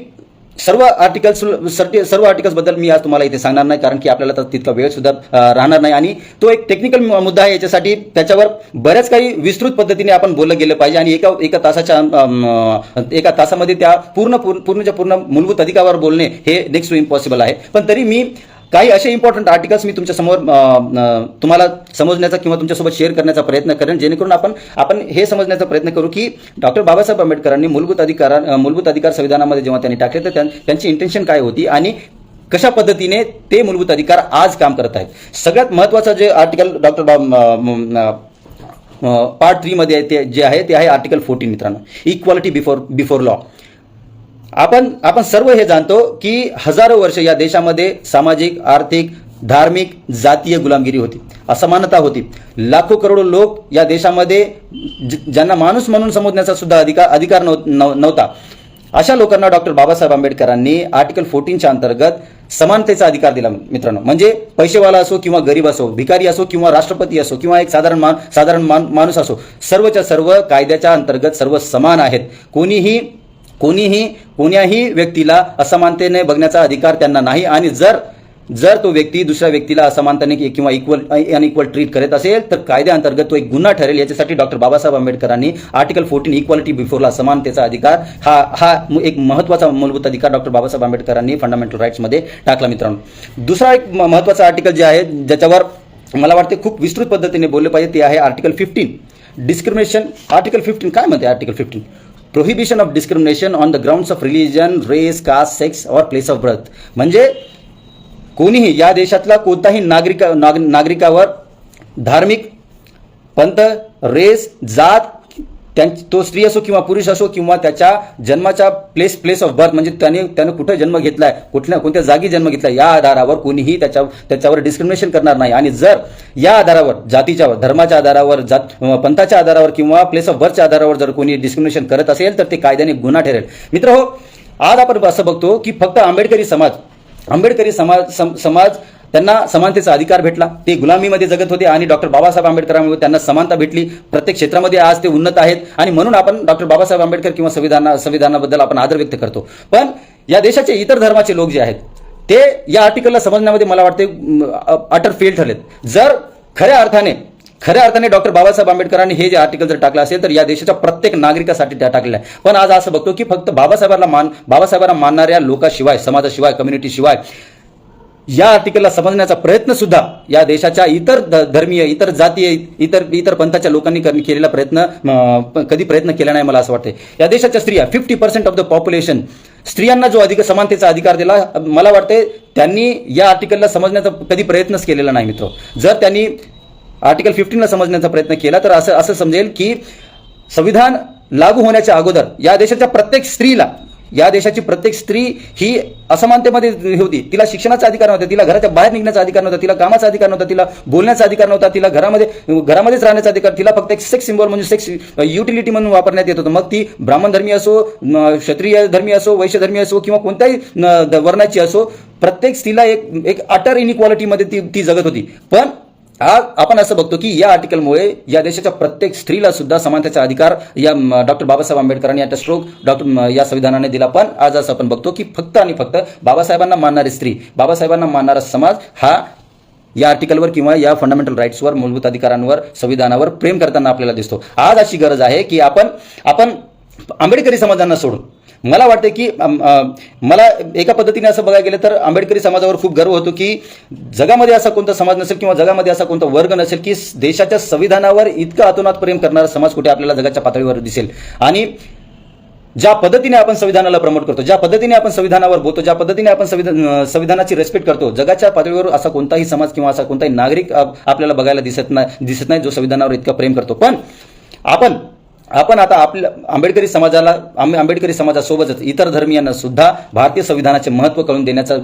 सर्व आर्टिकल्स बद्दल मी आज तुम्हाला इथे सांगणार नाही कारण की आपल्याला तर तितका वेळ सुद्धा राहणार नाही आणि तो एक टेक्निकल मुद्दा आहे. याच्यासाठी त्याच्यावर बऱ्याच काही विस्तृत पद्धतीने आपण बोललं गेलं पाहिजे आणि एका तासामध्ये त्या पूर्ण मूलभूत अधिकारावर बोलणे हे नेक्स्ट टू इम्पॉसिबल आहे. पण तरी मी काही असे इम्पॉर्टंट आर्टिकल्स मी तुमच्या समोर तुम्हाला समजण्याचा किंवा तुमच्यासोबत शेअर करण्याचा प्रयत्न करेन जेणेकरून आपण हे समजण्याचा प्रयत्न करू की डॉक्टर बाबासाहेब आंबेडकरांनी मूलभूत अधिकार संविधानामध्ये जेव्हा त्यांनी टाकले तर त्यांची इंटेन्शन काय होती आणि कशा पद्धतीने ते मूलभूत अधिकार आज काम करत आहेत. सगळ्यात महत्त्वाचं जे आर्टिकल डॉक्टर पार्ट 3 मध्ये जे आहे ते आहे आर्टिकल 14 मित्रांनो, इक्वालिटी बिफोर लॉ. आपण सर्व हे जाणतो की हजारो वर्ष या देशामध्ये सामाजिक, आर्थिक, धार्मिक, जातीय गुलामगिरी होती, असमानता होती. लाखो करोडो लोक या देशामध्ये ज्यांना माणूस म्हणून समजण्याचा सुद्धा अधिकार नव्हता. अशा लोकांना डॉक्टर बाबासाहेब आंबेडकरांनी आर्टिकल 14च्या अंतर्गत समानतेचा अधिकार दिला मित्रांनो. म्हणजे पैसेवाला असो किंवा गरीब असो, भिकारी असो किंवा राष्ट्रपती असो किंवा एक साधारण माणूस असो, सर्वच्या सर्व कायद्याच्या अंतर्गत सर्व समान आहेत. कोण्याही व्यक्तीला असमानतेने बघण्याचा अधिकार त्यांना नाही आणि जर तो व्यक्ती दुसऱ्या व्यक्तीला असमानतेने किंवा अनइक्वल ट्रीट करत असेल तर कायद्याअंतर्गत तो एक गुन्हा ठरेल. याच्यासाठी डॉक्टर बाबासाहेब आंबेडकरांनी आर्टिकल 14 इक्वालिटी बिफोर लॉ, समानतेचा अधिकार हा एक महत्त्वाचा मूलभूत अधिकार डॉक्टर बाबासाहेब आंबेडकरांनी फंडामेंटल राईट्समध्ये टाकला मित्रांनो. दुसरा एक महत्त्वाचा आर्टिकल जे आहे ज्याच्यावर मला वाटते खूप विस्तृत पद्धतीने बोलले पाहिजे ते आहे आर्टिकल 15 डिस्क्रिमिनेशन. आर्टिकल 15 काय म्हणते article 15? Prohibition of discrimination on the grounds of religion, race, caste, sex और प्लेस ऑफ बर्थ. म्हणजे कोणीही या देशातला कोणताही नागरिकावर धार्मिक, पंथ, रेस, जात तो स्त्री असो किंवा पुरुष असो किंवा त्याच्या जन्माच्या प्लेस ऑफ बर्थ म्हणजे त्याने कुठे जन्म घेतलाय, कोणत्या जागी जन्म घेतलाय, या आधारावर कोणीही त्याच्यावर डिस्क्रिमिनेशन करणार नाही. आणि जर या आधारावर, जातीच्या, धर्माच्या आधारावर, पंथाच्या आधारावर किंवा प्लेस ऑफ बर्थच्या आधारावर जर कोणी डिस्क्रिमिनेशन करत असेल तर ते कायद्याने गुन्हा ठरेल. मित्रहो, आज आपण असं बघतो की फक्त आंबेडकरी समाज त्यांना समानतेचा अधिकार भेटला. ते गुलामीमध्ये जगत होते आणि डॉक्टर बाबासाहेब आंबेडकरांमुळे त्यांना समानता भेटली. प्रत्येक क्षेत्रामध्ये आज ते उन्नत आहेत आणि म्हणून आपण डॉक्टर बाबासाहेब आंबेडकर किंवा संविधानाबद्दल आपण आदर व्यक्त करतो. पण या देशाचे इतर धर्माचे लोक जे आहेत ते या आर्टिकलला समजण्यामध्ये मला वाटते अटर फेल ठरलेत. जर खऱ्या अर्थाने डॉक्टर बाबासाहेब आंबेडकरांनी हे जे आर्टिकल जर टाकलं असेल तर या देशाच्या प्रत्येक नागरिकासाठी त्या टाकलेलं आहे. पण आज असं बघतो की फक्त बाबासाहेबांना मानणाऱ्या लोकांशिवाय, समाजाशिवाय, कम्युनिटीशिवाय या आर्टिकलला समजण्याचा प्रयत्न सुद्धा या देशाच्या इतर धर्मीय, इतर जातीय, इतर पंथाच्या लोकांनी केलेला कधी प्रयत्न केला नाही. मला असं वाटतं या देशाच्या स्त्रिया 50% ऑफ द पॉप्युलेशन स्त्रियांना जो समानतेचा अधिकार दिला, मला वाटते त्यांनी या आर्टिकलला समजण्याचा कधी प्रयत्नच केलेला नाही. मित्र, जर त्यांनी आर्टिकल 15ला समजण्याचा प्रयत्न केला तर असं समजेल की संविधान लागू होण्याच्या अगोदर या देशाची प्रत्येक स्त्री ही असमानतेमध्ये होती. तिला शिक्षणाचा अधिकार नव्हता, तिला घराच्या बाहेर निघण्याचा अधिकार नव्हता, तिला कामाचा अधिकार नव्हता, तिला बोलण्याचा अधिकार नव्हता, तिला घरामध्येच राहण्याचा अधिकार, तिला फक्त एक सेक्स सिम्बॉल म्हणजे सेक्स युटिलिटी म्हणून वापरण्यात येत होतं. मग ती ब्राह्मण धर्मीय असो, क्षत्रिय धर्मीय असो, वैश्य धर्मीय असो किंवा कोणत्याही वर्णाची असो, प्रत्येक स्त्रीला एक अटर इनइक्वालिटीमध्ये ती जगत होती. पण आज आपण असं बघतो की या आर्टिकलमुळे या देशाच्या प्रत्येक स्त्रीला सुद्धा समानतेचा अधिकार या डॉक्टर बाबासाहेब आंबेडकरांनी या या संविधानाने दिला. पण आज असं आपण बघतो की फक्त आणि फक्त बाबासाहेबांना मानणारी स्त्री, बाबासाहेबांना मानणारा समाज हा या आर्टिकलवर किंवा या फंडामेंटल राईट्सवर, मूलभूत अधिकारांवर, संविधानावर प्रेम करताना आपल्याला दिसतो. आज अशी गरज आहे की आपण आंबेडकरी समाजांना सोडून, मला वाटतं की मला एका पद्धतीने असं बघायला गेलं तर आंबेडकरी समाजावर खूप गर्व होतो की जगामध्ये असा कोणता समाज नसेल किंवा जगामध्ये असा कोणता वर्ग नसेल की देशाच्या संविधानावर इतकं अतोनात प्रेम करणारा समाज कुठे आपल्याला जगाच्या पातळीवर दिसेल. आणि ज्या पद्धतीने आपण संविधानाला प्रमोट करतो, ज्या पद्धतीने आपण संविधानावर बोलतो, ज्या पद्धतीने आपण संविधानाची रेस्पेक्ट करतो, जगाच्या पातळीवर असा कोणताही समाज किंवा असा कोणताही नागरिक आपल्याला बघायला दिसत नाही जो संविधानावर इतका प्रेम करतो. पण आपण आता आपल्या आंबेडकरी समाजासोबतच इतर धर्मीयांना सुद्धा भारतीय संविधानाचे महत्त्व कळून देण्याचा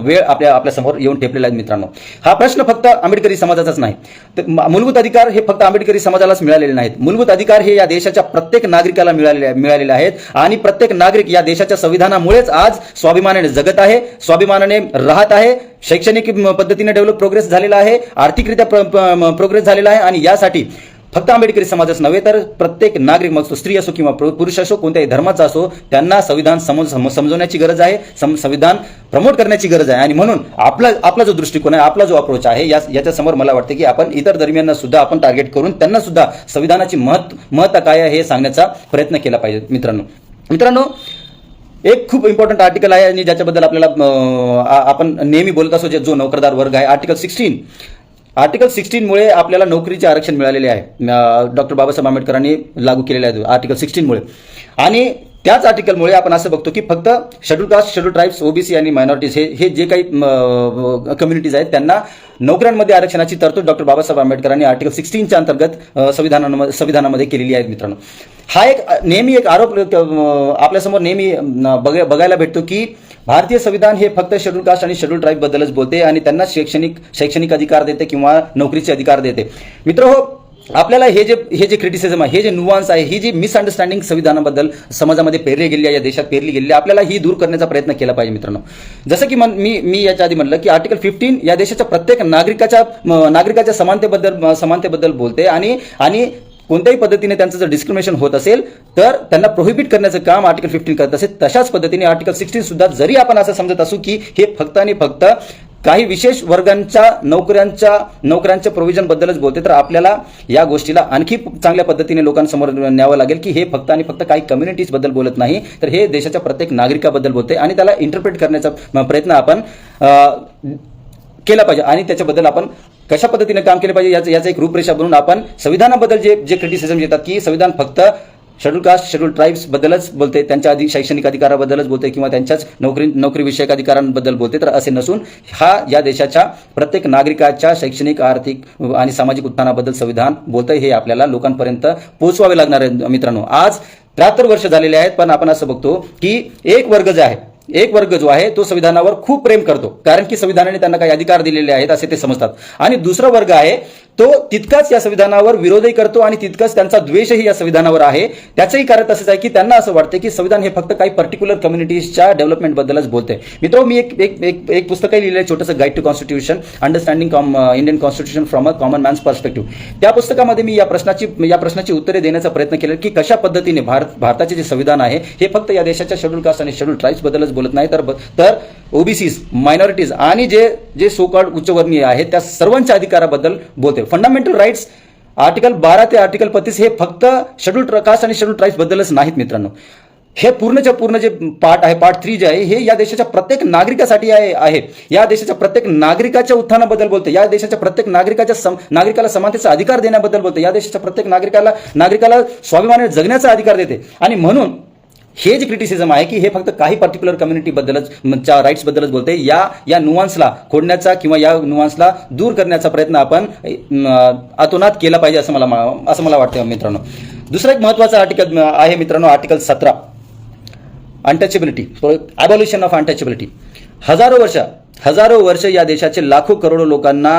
वेळ आपल्या समोर येऊन ठेपलेला आहे. मित्रांनो, हा प्रश्न फक्त आंबेडकरी समाजाचाच नाही. मूलभूत अधिकार हे फक्त आंबेडकरी समाजालाच मिळालेले नाहीत. मूलभूत अधिकार हे या देशाच्या प्रत्येक नागरिकाला मिळालेले आहेत आणि प्रत्येक नागरिक या देशाच्या संविधानामुळेच आज स्वाभिमानाने जगत आहे, स्वाभिमानाने राहत आहे, शैक्षणिक पद्धतीने प्रोग्रेस झालेला आहे, आर्थिकरित्या प्रोग्रेस झालेला आहे. आणि यासाठी फक्त आंबेडकरी समाजच नव्हे तर प्रत्येक नागरिक, मग तो स्त्री असो किंवा पुरुष असो, कोणत्याही धर्माचा असो, त्यांना संविधान समजवण्याची गरज आहे, संविधान प्रमोट करण्याची गरज आहे. आणि म्हणून आपला जो दृष्टिकोन आहे, आपला जो अप्रोच आहे, याच्या समोर मला वाटतं की आपण इतर धर्मियांना सुद्धा आपण टार्गेट करून त्यांना सुद्धा संविधानाची महत्त्व काय आहे हे सांगण्याचा प्रयत्न केला पाहिजे. मित्रांनो, एक खूप इम्पॉर्टंट आर्टिकल आहे आणि ज्याच्याबद्दल आपल्याला आपण नेहमी बोलत असो, जो नोकरदार वर्ग आहे, आर्टिकल 16 मुळे आपल्याला नोकरीचे आरक्षण मिळालेले आहे. डॉक्टर बाबासाहेब आंबेडकरांनी लागू केलेले आहे आर्टिकल 16 मुळे. आणि त्याच आर्टिकलमुळे आपण असं बघतो की फक्त schedule caste, schedule tribes, OBC आणि मायनॉरिटीज हे जे काही कम्युनिटीज आहेत त्यांना नोकऱ्यांमध्ये आरक्षणाची तरतूद डॉक्टर बाबासाहेब आंबेडकरांनी आर्टिकल 16च्या अंतर्गत संविधानामध्ये केलेली आहे. मित्रांनो, हा नेहमी एक आरोप आपल्यासमोर नेहमी बघायला भेटतो की भारतीय संविधान हे फक्त शेड्यूल कास्ट आणि शेड्यूल ट्राईब बद्दलच बोलते आणि त्यांना शैक्षणिक अधिकार देते किंवा नोकरीचे अधिकार देते. मित्रहो, आपल्याला हे जे क्रिटिसिझम आहे, हे जे नुवान्स आहे, ही जी मिसअंडरस्टँडिंग संविधानाबद्दल समाजामध्ये पेरली गेली आहे, या देशात पेरली गेली आहे, आपल्याला ही दूर करण्याचा प्रयत्न केला पाहिजे. मित्रांनो, जसं की मी याच्या आधी म्हणलं की आर्टिकल 15 या देशाच्या प्रत्येक नागरिकाच्या समानतेबद्दल बोलते आणि कोणत्याही पद्धतीने त्यांचं जर डिस्क्रिमिनेशन होत असेल तर त्यांना प्रोहिबिट करण्याचं काम आर्टिकल 15 करत असेल. तशाच पद्धतीने आर्टिकल 16 सुद्धा, जरी आपण असं समजत असू की हे फक्त आणि फक्त काही विशेष वर्गांच्या नोकऱ्यांच्या प्रोव्हिजन बद्दलच बोलते, तर आपल्याला या गोष्टीला आणखी चांगल्या पद्धतीने लोकांसमोर न्यावं लागेल की हे फक्त आणि फक्त काही कम्युनिटीज बद्दल बोलत नाही, तर हे देशाच्या प्रत्येक नागरिकाबद्दल बोलते आणि त्याला इंटरप्रेट करण्याचा प्रयत्न आपण केला पाहिजे. आणि त्याच्याबद्दल आपण कशा पद्धतीने काम केलं पाहिजे याचं एक रूपरेषा बनवून आपण संविधानाबद्दल जे क्रिटिसिझम येतात की संविधान फक्त शेड्यूल कास्ट शेड्यूल ट्राईब्स बद्दलच बोलते, त्यांच्या शैक्षणिक अधिकाराबद्दलच बोलते किंवा त्यांच्याच नोकरी विषयक अधिकारांबद्दल बोलते, तर असे नसून हा या देशाच्या प्रत्येक नागरिकाच्या शैक्षणिक, आर्थिक आणि सामाजिक उत्थानाबद्दल संविधान बोलतंय. हे आपल्याला लोकांपर्यंत पोहोचवावे लागणार आहे मित्रांनो. आज 73 वर्ष झालेले आहेत, पण आपण असं बघतो की एक वर्ग जो आहे तो संविधानावर खूप प्रेम करतो, कारण की संविधानाने त्यांना काही अधिकार दिलेले आहेत असे ते समजतात. आणि दुसरा वर्ग आहे तो तितकाच या संविधानावर विरोधही करतो आणि तितकाच त्यांचा द्वेषही या संविधानावर आहे. त्याचंही कारण तसंच आहे की त्यांना असं वाटतं की संविधान हे फक्त काही पर्टिक्युलर कम्युनिटीजच्या डेव्हलपमेंट बद्दलच बोलते. मित्रो, मी एक पुस्तकही लिहिलं आहे, छोटंसं guide to constitution, understanding Indian constitution from a common man's perspective. त्या पुस्तकामध्ये मी या प्रश्नाची उत्तरे देण्याचा प्रयत्न केला की कशा पद्धतीने भारताचे जे संविधान आहे हे फक्त या देशाच्या शेड्यूल कास्ट आणि शेड्यूल ट्राईब्स बद्दलच बोलत नाही, तर ओबीसीज, मायनॉरिटीज आणि जे सो कॉल्ड उच्चवर्णीय आहेत त्या सर्वांच्या अधिकाराबद्दल बोलते. फंडामेंटल राईट्स आर्टिकल 12 ते आर्टिकल 35 हे फक्त शेड्यूल कास्ट आणि शेड्यूल ट्राईब्स बद्दलच नाहीत मित्रांनो. हे पूर्णच्या पूर्ण जे पार्ट आहे, पार्ट 3 जे आहे, हे या देशाच्या प्रत्येक नागरिकासाठी आहे. या देशाच्या प्रत्येक नागरिकाच्या उत्थानाबद्दल बोलते, या देशाच्या प्रत्येक नागरिकाला समानतेचा अधिकार देण्याबद्दल बोलते, या देशाच्या प्रत्येक नागरिकाला स्वाभिमानाने जगण्याचा अधिकार देते. आणि म्हणून हे जे क्रिटिसिझम आहे की हे फक्त काही पर्टिक्युलर कम्युनिटी बद्दलच, राईट्स बद्दलच बोलते, या नुआन्सला खोडण्याचा किंवा या नुआन्सला दूर करण्याचा प्रयत्न आपण अतोनात केला पाहिजे असं मला वाटतं मित्रांनो. दुसरा एक महत्त्वाचा आर्टिकल आहे मित्रांनो, आर्टिकल 17, अनटचेबिलिटी, ॲबॉल्युशन ऑफ अनटचेबिलिटी. हजारो वर्ष या देशाचे लाखो करोडो लोकांना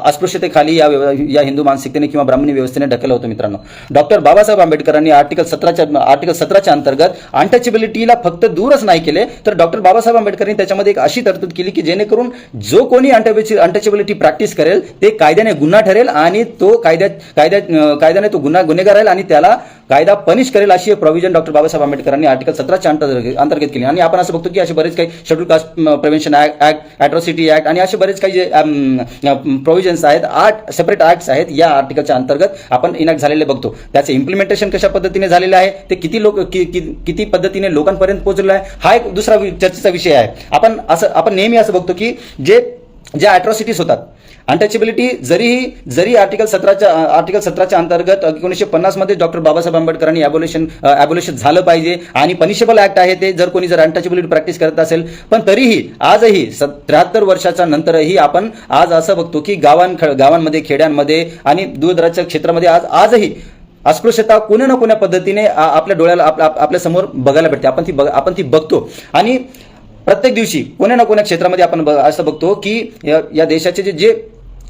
अस्पृश्यतेखाली या हिंदू मानसिकतेने किंवा ब्राह्मणी व्यवस्थेने ढकललं होतं मित्रांनो. डॉक्टर बाबासाहेब आंबेडकरांनी आर्टिकल 17च्या अंतर्गत अनटचेबिलिटीला फक्त दूरच नाही केले, तर डॉक्टर बाबासाहेब आंबेडकरांनी त्याच्यामध्ये एक अशी तरतूद केली की जेणेकरून जो कोणी अनटचेबिलिटी प्रॅक्टिस करेल ते कायद्याने गुन्हा ठरेल आणि तो कायद्याने तो गुन्हेगार राहील आणि त्याला कायदा पनिश करेल, अशी प्रोव्हिजन डॉक्टर बाबासाहेब आंबेडकरांनी आर्टिकल 17च्या अंतर्गत केली. आणि आपण असं बघतो की असे बरेच काही schedule caste prevention act, atrocity act आणि असे बरेच काही जे प्रोव्हिजन्स आहेत, 8 सेपरेट ऍक्ट्स आहेत या आर्टिकलच्या अंतर्गत आपण इनॅक्ट झालेले बघतो. त्याचे इम्प्लिमेंटेशन कशा पद्धतीने झालेलं आहे, ते किती पद्धतीने लोकांपर्यंत पोहोचलेलं आहे, हा एक दुसरा चर्चेचा विषय आहे. आपण नेहमी असं बघतो की जे अॅट्रॉसिटीज होतात, अनटचेबिलिटी जरी आर्टिकल 17च्या अंतर्गत 1950 मध्ये डॉक्टर बाबासाहेब आंबेडकरांनी ॲबोलिशन झालं पाहिजे आणि पनिशेबल ऍक्ट आहे ते, जर कोणी अनटचेबिलिटी प्रॅक्टिस करत असेल, पण तरीही आजही 73 वर्षाच्या नंतरही आपण आज असं बघतो की गावांमध्ये, खेड्यांमध्ये आणि दूरदराजच्या क्षेत्रामध्ये आजही अस्पृश्यता कोण्या ना कोण्या पद्धतीने आपल्या डोळ्याला आपल्या समोर बघायला भेटते. आपण ती बघतो आणि प्रत्येक दिवशी कोण्या ना कोण्या क्षेत्रामध्ये आपण असं बघतो की या देशाचे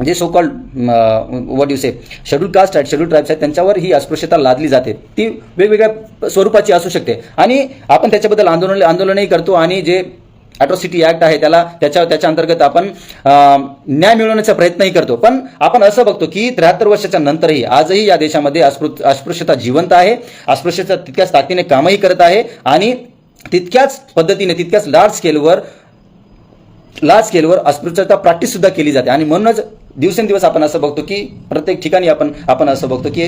जे so called what you say schedule caste आहेत, शेड्यूल ट्राईब्स आहेत, त्यांच्यावर ही अस्पृश्यता लादली जाते. ती वेगवेगळ्या स्वरूपाची असू शकते आणि आपण त्याच्याबद्दल आंदोलनही करतो आणि जे अॅट्रॉसिटी ऍक्ट आहे त्याच्या अंतर्गत आपण न्याय मिळवण्याचा प्रयत्नही करतो. पण आपण असं बघतो की 73 वर्षाच्या नंतरही आजही या देशामध्ये अस्पृश्यता जिवंत आहे, अस्पृश्यता तितक्याच ताकदीने कामही करत आहे आणि तितक्याच पद्धतीने, तितक्याच लार्ज स्केलवर अस्पृश्यता प्रॅक्टिस सुद्धा केली जाते. आणि म्हणूनच दिवसेंदिवस आपण असं बघतो की प्रत्येक ठिकाणी आपण असं बघतो की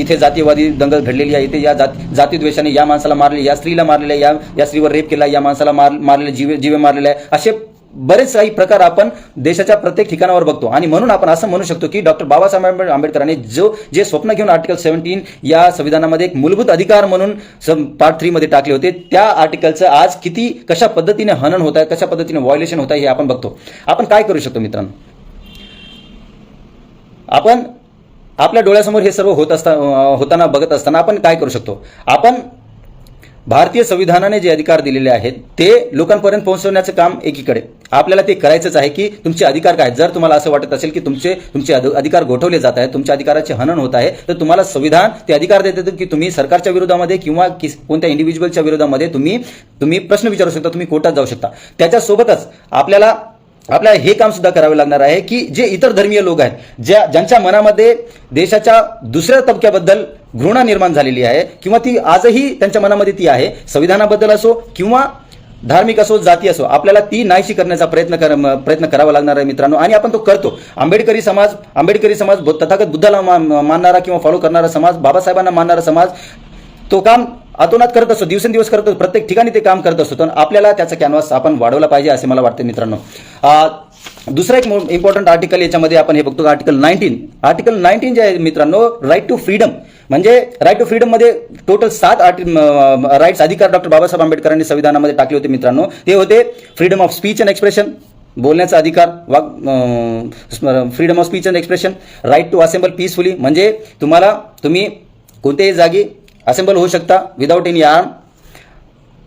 इथे जातीयवादी दंगल घडलेली आहे, इथे या जातीद्वेषाने या माणसाला मारले, या स्त्रीला मारलेले, या स्त्रीवर रेप केला, या माणसाला मारलेले, जीवे मारलेले आहे, असे बरेच काही प्रकार आपण देशाच्या प्रत्येक ठिकाणावर बघतो. आणि म्हणून आपण असं म्हणू शकतो की डॉक्टर बाबासाहेब आंबेडकरांनी जे स्वप्न घेऊन आर्टिकल 17 या संविधानामध्ये एक मूलभूत अधिकार म्हणून पार्ट 3 मध्ये टाकले होते, त्या आर्टिकलचं आज कशा पद्धतीने हनन होत आहे, कशा पद्धतीने व्हायोलेशन होत आहे हे आपण बघतो. आपण काय करू शकतो मित्रांनो? आपण आपल्या डोळ्यासमोर हे सर्व होताना बघत असताना आपण काय करू शकतो? आपण भारतीय संविधानाने जे अधिकार दिलेले आहेत ते लोकांपर्यंत पोहोचवण्याचं काम एकीकडे आपल्याला ते करायचंच आहे की तुमचे अधिकार काय. जर तुम्हाला असं वाटत असेल की तुमचे अधिकार गोठवले जात आहेत, तुमच्या अधिकाराचे हनन होत आहे, तर तुम्हाला संविधान ते अधिकार देते की तुम्ही सरकारच्या विरोधामध्ये किंवा कोणत्या इंडिव्हिज्युअलच्या विरोधामध्ये तुम्ही प्रश्न विचारू शकता, तुम्ही कोर्टात जाऊ शकता. त्याच्यासोबतच आपल्याला हे काम सुद्धा करावे लागणार आहे की जे इतर धर्मीय लोक आहेत, ज्यांच्या मनामध्ये देशाच्या दुसऱ्या तबक्याबद्दल घृणा निर्माण झालेली आहे किंवा ती आजही त्यांच्या मनामध्ये ती आहे, संविधानाबद्दल असो किंवा धार्मिक असो, जाती असो, आपल्याला ती नाहीशी करण्याचा प्रयत्न करावा लागणार आहे मित्रांनो. आणि आपण तो करतो. आंबेडकरी समाज तथागत बुद्धाला मानणारा किंवा फॉलो करणारा समाज, बाबासाहेबांना मानणारा समाज तो काम अतोनात करत असतो, दिवसेंदिवस करत असतो, प्रत्येक ठिकाणी ते काम करत असतो. तर आपल्याला त्याचा कॅनव्हास आपण वाढवला पाहिजे असे मला वाटते मित्रांनो. दुसरा एक इम्पॉर्टंट आर्टिकल याच्यामध्ये आपण हे बघतो, आर्टिकल 19 जे आहे मित्रांनो, राईट टू फ्रीडम. म्हणजे राईट टू फ्रीडम मध्ये टोटल 7 राईट्स अधिकार डॉक्टर बाबासाहेब आंबेडकरांनी संविधानामध्ये टाकले होते मित्रांनो. ते होते freedom of speech and expression, बोलण्याचा अधिकार, freedom of speech and expression, right to assemble peacefully, म्हणजे तुम्ही कोणत्याही जागी असेंबल होऊ शकता without any arm.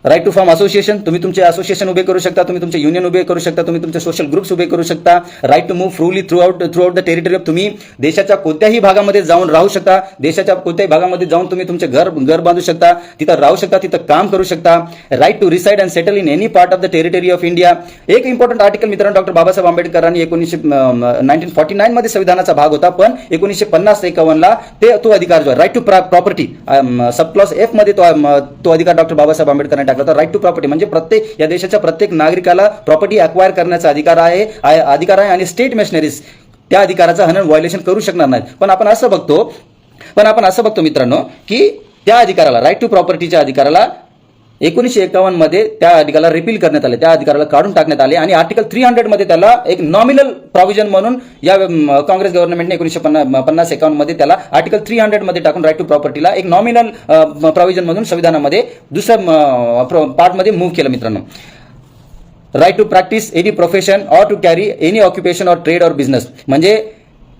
Right to form association, तुम्ही तुमचे असोसिएशन उभे करू शकता, तुम्ही तुमचे युनियन उभे करू शकता, तुम्ही तुमचे सोशल ग्रुप्स उभे करू शकता. Right to move freely throughout the territory of, तुम्ही देशाच्या कोणत्याही भागामध्ये जाऊन राहू शकता, देशाच्या कोणत्याही भागामध्ये जाऊन तुम्ही तुमचे घर बांधू शकता, तिथं राहू शकता, तिथं काम करू शकता. Right to reside and settle in any part of the territory of India. एक इम्पॉर्टंट आर्टिकल मित्रांनो डॉक्टर बाबासाहेब आंबेडकरांनी 1949 मध्ये संविधानाचा भाग होता, पण 1950-51ला तो अधिकार जो आहे right to property sub clause F मध्ये तो अधिकार डॉक्टर बाबासाहेब आंबेडकरांनी टाकला होता. राईट टू प्रॉपर्टी म्हणजे या देशाच्या प्रत्येक नागरिकाला प्रॉपर्टी अक्वायर करण्याचा अधिकार आहे आणि स्टेट मशिनरीज त्या अधिकाराचं हनन व्हायोलेशन करू शकणार नाहीत. पण आपण असं बघतो मित्रांनो की त्या अधिकाराला, राईट टू प्रॉपर्टीच्या अधिकाराला 1951 मध्ये त्या अधिकाराला रिपील करण्यात आले, त्या अधिकाराला काढून टाकण्यात आले आणि आर्टिकल 300 मध्ये त्याला एक नॉमिनल प्रोव्हिजन म्हणून या काँग्रेस गव्हर्नमेंटने 1950-51 मध्ये त्याला आर्टिकल 300 मध्ये टाकून राईट टू प्रॉपर्टीला एक नॉमिनल प्रोव्हिजन म्हणून संविधानामध्ये दुसऱ्या पार्ट मध्ये मूव्ह केलं मित्रांनो. Right to practise any profession or to carry any occupation or trade or business, म्हणजे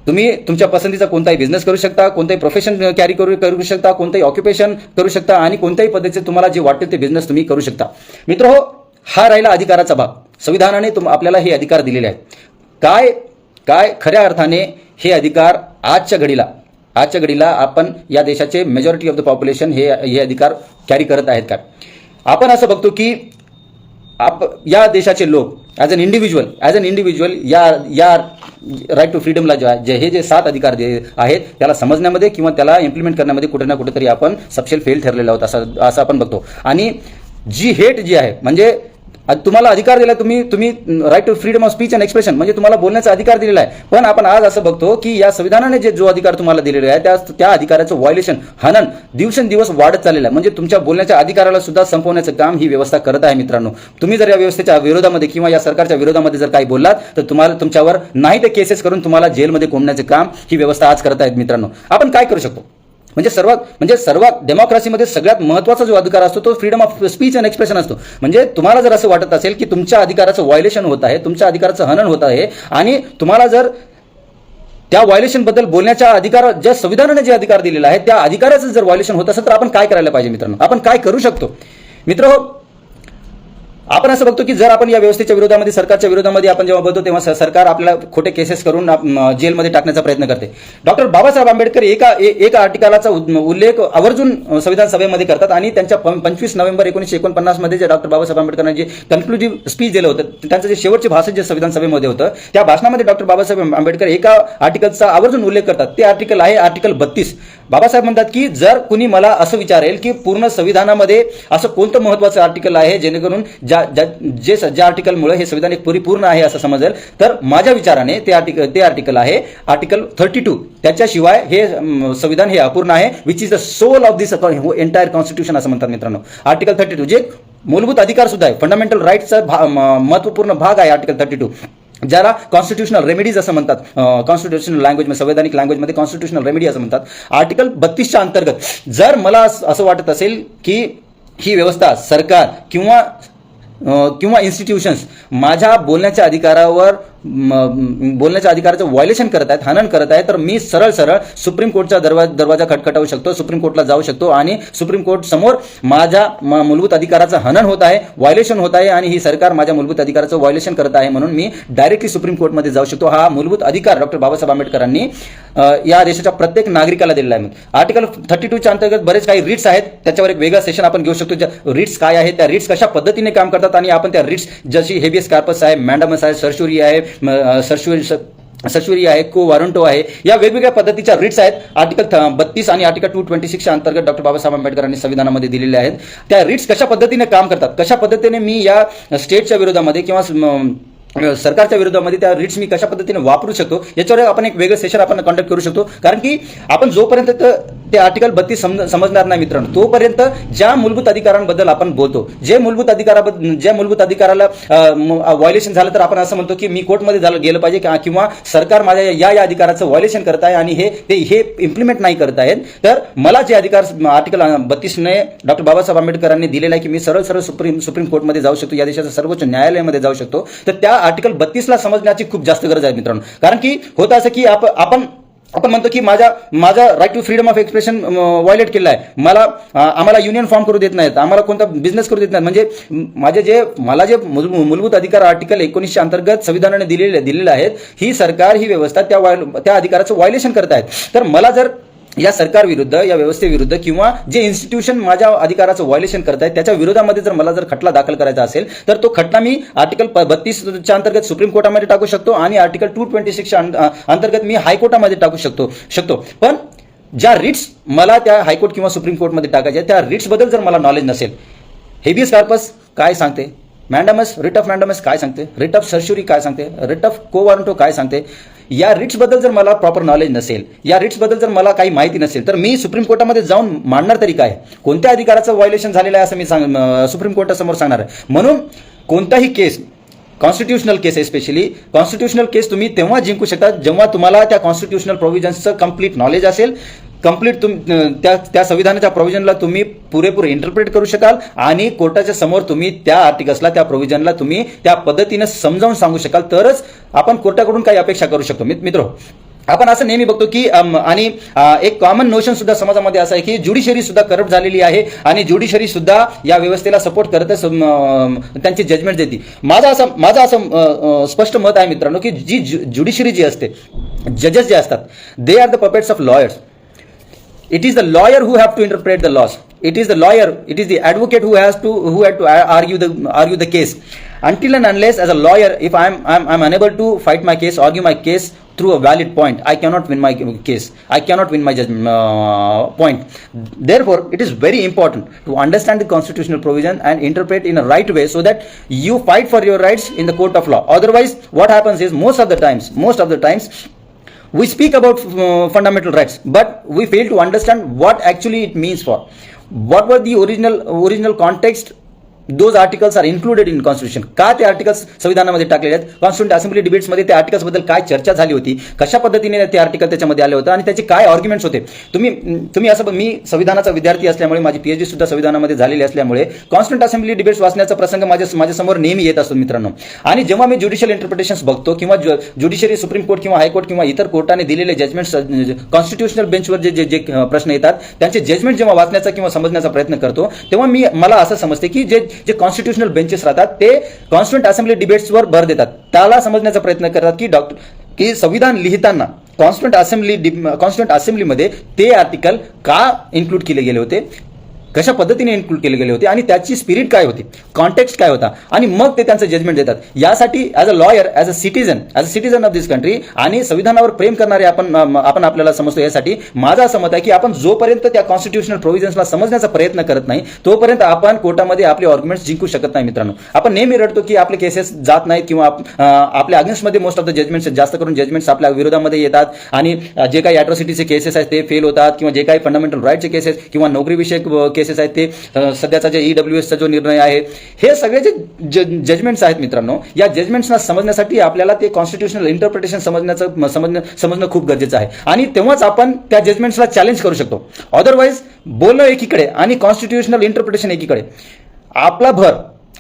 तुम्ही तुमच्या पसंतीचा कोणताही बिझनेस करू शकता, कोणताही प्रोफेशन कॅरी करू शकता, कोणताही ऑक्युपेशन करू शकता आणि कोणत्याही पद्धतीचे तुम्हाला जे वाटेल ते बिझनेस तुम्ही करू शकता. मित्रहो, हा राहिला अधिकाराचा भाग. संविधानाने आपल्याला हे अधिकार दिलेले आहेत. काय खऱ्या अर्थाने हे अधिकार आजच्या घडीला आपण या देशाचे मेजॉरिटी ऑफ द पॉप्युलेशन हे अधिकार कॅरी करत आहेत का? आपण असं बघतो की या देशाचे लोक ॲज अन इंडिव्हिज्युअल या राईट टू फ्रीडमला जे 7 अधिकार आहेत त्याला समजण्यामध्ये किंवा त्याला इम्प्लिमेंट करण्यामध्ये कुठे ना कुठेतरी आपण सबशेल फेल ठरलेलो आहोत असं आपण बघतो. आणि जी आहे म्हणजे तुम्हाला अधिकार दिला, तुम्ही right to freedom of speech and expression म्हणजे तुम्हाला बोलण्याचा अधिकार दिलेला आहे. पण आपण आज असं बघतो की या संविधानाने जो अधिकार तुम्हाला दिलेला आहे त्या अधिकाराचं व्हायोलेशन, हनन दिवसेंदिवस वाढत चाललेलं आहे. म्हणजे तुमच्या बोलण्याच्या अधिकाराला सुद्धा संपवण्याचं काम ही व्यवस्था करत आहे मित्रांनो. तुम्ही जर या व्यवस्थेच्या विरोधामध्ये किंवा या सरकारच्या विरोधामध्ये जर काही बोललात तर तुमच्यावर नाही ते केसेस करून तुम्हाला जेलमध्ये कोंबण्याचं काम ही व्यवस्था आज करत आहेत मित्रांनो. आपण काय करू शकतो? सर्वात डेमोक्रेसीमध्ये सगळ्यात महत्त्वाचा जो अधिकार असतो तो freedom of speech and expression असतो. म्हणजे तुम्हाला जर असं वाटत असेल की तुमच्या अधिकाराचं व्हायोलेशन होत आहे, तुमच्या अधिकाराचं हनन होत आहे आणि तुम्हाला जर त्या व्हायोलेशन बद्दल बोलण्याच्या अधिकार, ज्या संविधानाने जे अधिकार दिलेला आहे त्या अधिकाराचं जर व्हायोलेशन होत असेल तर आपण काय करायला पाहिजे मित्रांनो? आपण काय करू शकतो? मित्रहो, आपण असं बघतो की जर आपण या व्यवस्थेच्या विरोधामध्ये, सरकारच्या विरोधामध्ये आपण जेव्हा बोलतो तेव्हा सरकार आपल्याला खोटे केसेस करून जेलमध्ये टाकण्याचा प्रयत्न करते. डॉक्टर बाबासाहेब आंबेडकर एका आर्टिकलाचा उल्लेख आवर्जून संविधान सभेमध्ये करतात आणि त्यांच्या 25 नोव्हेंबर 1949 मध्ये जे डॉक्टर बाबासाहेब आंबेडकरांनी जे कन्क्लुडिव्ह स्पीच दिलं होतं, त्यांचं जे शेवटचे भाषण जे संविधान सभेमध्ये होतं त्या भाषणामध्ये डॉक्टर बाबासाहेब आंबेडकर एका आर्टिकलचा आवर्जून उल्लेख करतात. ते आर्टिकल आहे आर्टिकल 32. बाबासाहेब म्हणतात की जर कुणी मला असं विचारेल की पूर्ण संविधानामध्ये असं कोणतं महत्त्वाचं आर्टिकल आहे जेणेकरून ज्या आर्टिकलमुळे हे संविधान एक परिपूर्ण आहे असं समजेल, तर माझ्या विचाराने ते आर्टिकल आहे आर्टिकल 32. त्याच्याशिवाय हे संविधान हे अपूर्ण आहे, which is the soul of this entire constitution असं म्हणतात मित्रांनो. आर्टिकल 32 जे मूलभूत अधिकार सुद्धा आहे, फंडामेंटल राईट्सचा महत्त्वपूर्ण भाग आहे आर्टिकल 32, ज्याला कॉन्स्टिट्यूशनल रेमेडीज असं म्हणतात. कॉन्स्टिट्यूशनल लँग्वेजमध्ये, संवैधानिक लँग्वेजमध्ये कॉन्स्टिट्यूशनल रेमेडी असं म्हणतात. आर्टिकल 32च्या अंतर्गत जर मला असं वाटत असेल की ही व्यवस्था, सरकार किंवा इन्स्टिट्यूशन्स माझ्या बोलण्याच्या अधिकाराचं व्हायोलेशन करत आहेत, हनन करत आहेत, तर मी सरळ सुप्रीम कोर्टचा दरवाजा खटखटावू शकतो, सुप्रीम कोर्टला जाऊ शकतो आणि सुप्रीम कोर्ट समोर माझ्या मूलभूत अधिकाराचं हनन होत आहे, व्हायोलेशन होत आहे आणि ही सरकार माझ्या मूलभूत अधिकाराचं व्हायोलेशन करत आहे म्हणून मी डायरेक्टली सुप्रीम कोर्टमध्ये जाऊ शकतो. हा मूलभूत अधिकार डॉक्टर बाबासाहेब आंबेडकरांनी या देशाच्या प्रत्येक नागरिकाला दिलेला आहे. आर्टिकल 32च्या अंतर्गत बरेच काही रिट्स आहेत, त्याच्यावर एक वेगळं सेशन आपण घेऊ शकतो. रिट्स काय आहेत, त्या रिट्स कशा पद्धतीने काम करतात आणि आपण त्या रिट्स जशी हेबियस कॉर्पस आहे, मॅन्डामस आहे, सर्च्युरी आहे, को वॉरंटो आहे, या वेगवेगळ्या पद्धतीच्या रिट्स आहेत. आर्टिकल 32 आणि आर्टिकल 226च्या अंतर्गत डॉक्टर बाबासाहेब आंबेडकरांनी संविधानामध्ये दिलेले आहेत. त्या रिट्स कशा पद्धतीने काम करतात, कशा पद्धतीने मी या स्टेटच्या विरोधामध्ये किंवा सरकारच्या विरोधामध्ये त्या रिट्स मी कशा पद्धतीने वापरू शकतो याच्यावर आपण एक वेगळं सेशन आपण कंडक्ट करू शकतो. कारण की आपण जोपर्यंत ते आर्टिकल 32 समजणार नाही मित्रांनो, तोपर्यंत ज्या मूलभूत अधिकारांबद्दल आपण बोलतो, ज्या मूलभूत अधिकाराला व्हायोलेशन झालं तर आपण असं म्हणतो की मी कोर्टमध्ये गेलं पाहिजे किंवा सरकार माझ्या या अधिकाराचं व्हायोलेशन करत आहे आणि हे इम्प्लिमेंट नाही करत आहेत, तर मला जे अधिकार आर्टिकल 32 ने डॉक्टर बाबासाहेब आंबेडकरांनी दिलेला आहे की मी सरळ सुप्रीम कोर्टमध्ये जाऊ शकतो, या देशाच्या सर्वोच्च न्यायालयामध्ये जाऊ शकतो, तर त्या आर्टिकल 32 ला समजण्याची खूप जास्त गरज आहे मित्रांनो. कारण की होतं असं की आपण म्हणतो की माझा right to freedom of expression violate केला आहे, आम्हाला युनियन फॉर्म करू देत नाहीत, आम्हाला कोणता बिझनेस करू देत नाहीत, म्हणजे मला जे मूलभूत अधिकार आर्टिकल 1900 अंतर्गत संविधानाने दिलेले आहेत, ही सरकार ही व्यवस्था त्या अधिकाराचं व्हायोलेशन करत आहेत. तर मला जर या सरकार विरुद्ध, या व्यवस्थेविरुद्ध किंवा जे इन्स्टिट्यूशन माझ्या अधिकाराचं व्हायोलेशन करत आहे त्याच्या विरोधामध्ये जर मला खटला दाखल करायचा असेल तर तो खटला मी आर्टिकल 32च्या अंतर्गत सुप्रीम कोर्टामध्ये टाकू शकतो आणि आर्टिकल 226 अंतर्गत मी हायकोर्टामध्ये टाकू शकतो. पण ज्या रिट्स मला त्या हायकोर्ट किंवा सुप्रीम कोर्टमध्ये टाकायच्या, त्या रिट्स बद्दल जर मला नॉलेज नसेल, हेबियस कॉर्पस काय सांगते, रिट ऑफ मॅन्डमस काय सांगते, रिट ऑफ सर्च्युरी काय सांगते, रिट ऑफ को वॉरंटो काय सांगते, या रिट्स बद्दल जर मला प्रॉपर नॉलेज नसेल, या रिट्स बद्दल जर मला काही माहिती नसेल, तर मी सुप्रीम कोर्टामध्ये जाऊन मांडणार तरी काय, कोणत्या अधिकाराचं व्हायोलेशन झालेलं आहे असं मी सुप्रीम कोर्टासमोर सांगणार आहे. म्हणून कोणताही केस, कॉन्स्टिट्यूशनल केस एस्पेशली कॉन्स्टिट्यूशनल केस तुम्ही तेव्हा जिंकू शकता जेव्हा तुम्हाला त्या कॉन्स्टिट्यूशनल प्रोव्हिजन्सचं कंप्लीट नॉलेज असेल, कंप्लीट त्या संविधानाच्या प्रोव्हिजनला तुम्ही पुरेपूर इंटरप्रेट करू शकाल आणि कोर्टाच्या समोर तुम्ही त्या आर्टिकल्सला, त्या प्रोव्हिजनला तुम्ही त्या पद्धतीने समजावून सांगू शकाल, तरच आपण कोर्टाकडून काही अपेक्षा करू शकतो. मित्र, आपण असं नेहमी बघतो की आणि एक कॉमन नोशन सुद्धा समाजामध्ये असं आहे की ज्युडिशरी सुद्धा करप्ट झालेली आहे आणि ज्युडिशरी सुद्धा या व्यवस्थेला सपोर्ट करतच त्यांची जजमेंट देते. माझं असं स्पष्ट मत आहे मित्रांनो की जी ज्युडिशरी जी असते, जजेस जे असतात, they are the puppets of lawyers. It is the lawyer who have to interpret the laws. It is the advocate who had to argue the case. Until and unless, as a lawyer, if I'm unable to fight my case, argue my case through a valid point, I cannot win my case. I cannot win my point. Therefore, it is very important to understand the constitutional provision and interpret in a right way so that you fight for your rights in the court of law. Otherwise, what happens is most of the times. We speak about fundamental rights, but we fail to understand what actually it means for. What were the original context those articles are included in constitution. का ते articles संविधानामध्ये टाकलेले आहेत, constituent assembly डिबेट्समध्ये त्या articles बद्दल काय चर्चा झाली होती, कशा पद्धतीने ते आर्टिकल त्याच्यामध्ये आले होते आणि त्याचे काय आर्ग्युमेंट्स होते. तुम्ही असं, मी संविधानाचा विद्यार्थी असल्यामुळे, माझी पीएचडी सुद्धा संविधानामध्ये झालेली असल्यामुळे कॉन्स्टिट्यूंट असेंब्ली डिबेट्स वाचण्याचा प्रसंग माझ्या समोर नेहमी येत असतो मित्रांनो. आणि जेव्हा मी ज्युडिशियल इंटरप्रिटेशन्स बघतो किंवा ज्युडिशरी सुप्रीम कोर्ट किंवा हायकोर्ट किंवा इतर कोर्टाने दिलेले जजमेंट्स, कॉन्स्टिट्यूशनल बेंचवर जे प्रश्न येतात त्यांचे जजमेंट जेव्हा वाचण्याचा किंवा समजण्याचा प्रयत्न करतो, तेव्हा मला असं समजते की जे कॉन्स्टिट्यूशनल बेंचेस राहतात ते कॉन्स्टिट्यूंट असेंब्ली डिबेट्सवर भर देतात, त्याला समजण्याचा प्रयत्न करतात की संविधान लिहिताना कॉन्स्टिट्यूंट असेंब्लीमध्ये ते आर्टिकल का इन्क्लूड केले गेले होते, कशा पद्धतीने इन्क्लूड केले गेले होते आणि त्याची स्पिरिट काय होती, कॉन्टेक्स्ट काय होता, आणि मग ते त्यांचं जजमेंट देतात. यासाठी as a lawyer, as a citizen of this country आणि संविधानावर प्रेम करणारे आपण आपल्याला समजतो. यासाठी माझं असं मत आहे की आपण जोपर्यंत त्या कॉन्स्टिट्यूशनल प्रोव्हिजन्सला समजण्याचा प्रयत्न करत नाही तोपर्यंत आपण कोर्टामध्ये आपले आर्ग्युमेंट्स जिंकू शकत नाही मित्रांनो. आपण नेहमी रडतो की आपले केसेस जात नाहीत किंवा आपल्या अगेन्स्टमध्ये मोस्ट ऑफ द जजमेंट्स, जास्त करून जजमेंट्स आपल्या विरोधामध्ये येतात आणि जे काही अॅट्रॉसिटीचे केसेस आहेत ते फेल होतात किंवा जे काही फंडामेंटल राईटचे केसेस किंवा नोकरीविषयक केसेस आहेत ते, सध्याचा जे EWSचा जो निर्णय आहे, हे सगळे जे जजमेंट्स आहेत मित्रांनो, या जजमेंट्सना समजण्यासाठी आपल्याला ते कॉन्स्टिट्यूशनल इंटरप्रिटेशन समजणं खूप गरजेचं आहे आणि तेव्हाच आपण त्या जजमेंट्सला चॅलेंज करू शकतो. अदरवाईज बोलणं एकीकडे आणि कॉन्स्टिट्यूशनल इंटरप्रिटेशन एकीकडे, आपला भर,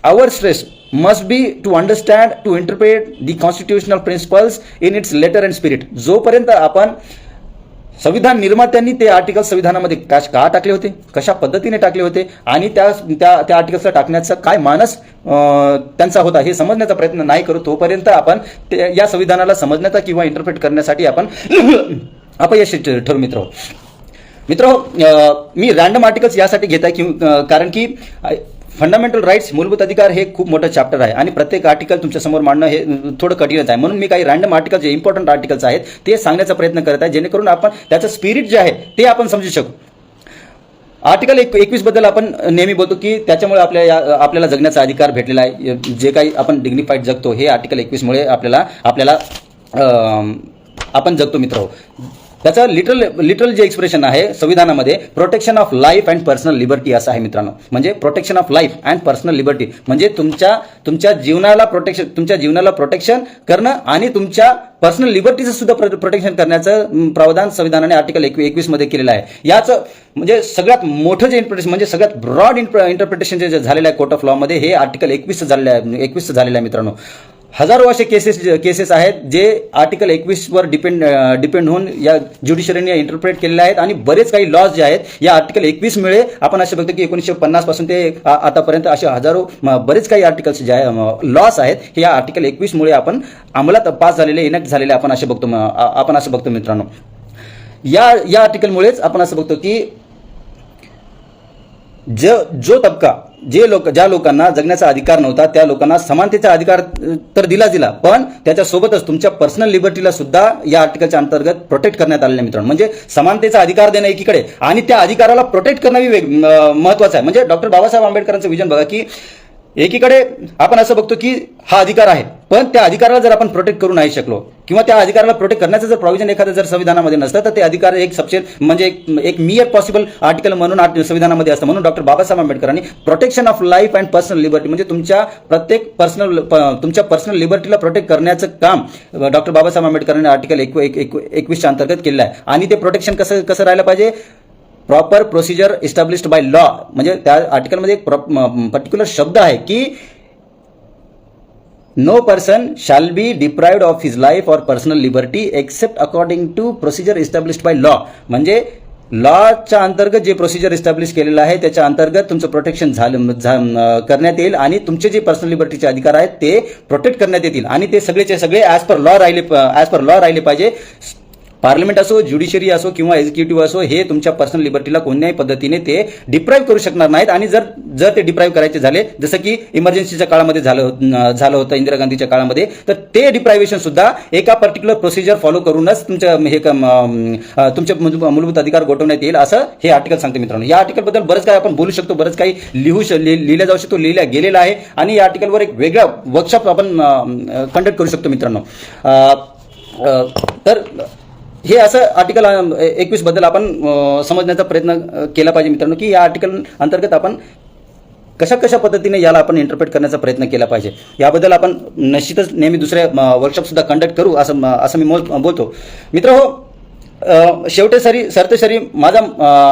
our stress must be to understand, to interpret the constitutional principles in its letter and spirit. जोपर्यंत आपण संविधान निर्मात्यांनी ते आर्टिकल संविधानामध्ये का टाकले होते, कशा पद्धतीने टाकले होते आणि त्या आर्टिकल्सला टाकण्याचा काय मानस त्यांचा होता हे समजण्याचा प्रयत्न नाही करू तोपर्यंत आपण या संविधानाला समजण्याचा किंवा इंटरप्रेट करण्यासाठी आपण अपयशी ठरू. मित्र, मी रँडम आर्टिकल्स यासाठी घेत आहे कारण की फंडामेंटल राईट्स, मूलभूत अधिकार हे खूप मोठं चॅप्टर आहे आणि प्रत्येक आर्टिकल तुमच्यासमोर मांडणं हे थोडं कठीणच आहे. म्हणून मी काही रँडम आर्टिकल, जे इम्पॉर्टंट आर्टिकल्स आहेत ते सांगण्याचा प्रयत्न करत आहे जेणेकरून आपण त्याचं स्पिरिट जे आहे ते आपण समजू शकू. आर्टिकल 21 बद्दल आपण नेहमी बोलतो की त्याच्यामुळे आपल्याला जगण्याचा अधिकार भेटलेला आहे. जे काही आपण डिग्निफाईड जगतो हे आर्टिकल 21 मुळे आपल्याला आपण जगतो मित्र. त्याचं लिटरल जे एक्सप्रेशन आहे संविधानामध्ये protection of life and personal liberty असं आहे मित्रांनो. म्हणजे protection of life and personal liberty म्हणजे तुमच्या जीवनाला प्रोटेक्शन करणं आणि तुमच्या पर्सनल लिबर्टीचं सुद्धा प्रोटेक्शन करण्याचं प्रावधान संविधानाने आर्टिकल 21 मध्ये केलेलं आहे. याचं म्हणजे सगळ्यात मोठं जे इंटरप्रिटेशन म्हणजे सगळ्यात ब्रॉड इंटरप्रिटेशन जे झालेलं आहे कोर्ट ऑफ लॉ मध्ये हे आर्टिकल 21 झालेलं आहे मित्रांनो. हजारो असे केसेस आहेत जे आर्टिकल 21 वर डिपेंड होऊन या ज्युडिशरीने इंटरप्रेट केलेले आहेत आणि बरेच काही लॉज जे आहेत या आर्टिकल 21 मुळे आपण असे बघतो की 1950 पासून ते आतापर्यंत असे हजारो बरेच काही आर्टिकल्स जे लॉस आहेत हे या आर्टिकल 21 मुळे आपण अंमलात पास झालेले इनेक्ट झालेले आपण असे बघतो मित्रांनो. या आर्टिकलमुळेच आपण असं बघतो की जो तबका ज्या लोकांना जगण्याचा अधिकार नव्हता त्या लोकांना समानतेचा अधिकार तर दिला पण त्याच्यासोबतच तुमच्या पर्सनल लिबर्टीला सुद्धा या आर्टिकलच्या अंतर्गत प्रोटेक्ट करण्यात आलेले मित्रांनो. म्हणजे समानतेचा अधिकार देणं एकीकडे आणि त्या अधिकाराला प्रोटेक्ट करणं महत्वाचं आहे. म्हणजे डॉक्टर बाबासाहेब आंबेडकरांचं विजन बघा की एकीकडे आपण असं बघतो की हा अधिकार आहे पण त्या अधिकाराला जर आपण प्रोटेक्ट करू नाही शकलो किंवा त्या अधिकाराला प्रोटेक्ट करण्याचं जर प्रोव्हिजन एखादं जर संविधानामध्ये नसतं तर ते अधिकार एक म्हणजे एक मियर पॉसिबल आर्टिकल म्हणून संविधानामध्ये असतं. म्हणून डॉक्टर बाबासाहेब आंबेडकरांनी protection of life and personal liberty म्हणजे तुमच्या पर्सनल लिबर्टीला प्रोटेक्ट करण्याचं काम डॉक्टर बाबासाहेब आंबेडकरांनी आर्टिकल 21 अंतर्गत केलेलं आहे. आणि ते प्रोटेक्शन कसं राहिलं पाहिजे proper procedure established by law. म्हणजे त्या आर्टिकलमध्ये एक पर्टिक्युलर शब्द आहे की no person shall be deprived of his life or personal liberty except according to procedure established by law. म्हणजे लॉच्या अंतर्गत जे प्रोसिजर इस्टॅब्लिश केलेलं आहे त्याच्या अंतर्गत तुमचं प्रोटेक्शन करण्यात येईल आणि तुमचे जे पर्सनल लिबर्टीचे अधिकार आहेत ते प्रोटेक्ट करण्यात येतील आणि ते सगळेचे सगळे ॲज पर लॉ राहिले पाहिजे. पार्लमेंट असो ज्युडिशरी असो किंवा एक्झिक्युटिव्ह असो हे तुमच्या पर्सनल लिबर्टीला कोणत्याही पद्धतीने ते डिप्राईव्ह करू शकणार नाहीत. आणि जर ते डिप्राईव्ह करायचे झाले जसं की इमर्जन्सीच्या काळामध्ये झालं होतं इंदिरा गांधीच्या काळामध्ये तर ते डिप्रायव्हेशन सुद्धा एका पर्टिक्युलर प्रोसिजर फॉलो करूनच तुमचे मूलभूत अधिकार गोठवण्यात येईल असं हे आर्टिकल सांगते मित्रांनो. या आर्टिकलबद्दल बरंच काही आपण बोलू शकतो बरंच काही लिहिलं जाऊ शकतो लिहिल्या गेलेलं आहे आणि या आर्टिकलवर एक वेगळा वर्कशॉप आपण कंडक्ट करू शकतो मित्रांनो. तर हे असं आर्टिकल 21 बद्दल आपण समजण्याचा प्रयत्न केला पाहिजे मित्रांनो की या आर्टिकल अंतर्गत आपण कशा पद्धतीने याला आपण इंटरप्रेट करण्याचा प्रयत्न केला पाहिजे. याबद्दल आपण निश्चितच नेहमी दुसरे वर्कशॉप सुद्धा कंडक्ट करू असं मी बोलतो मित्र. हो सरतेसरी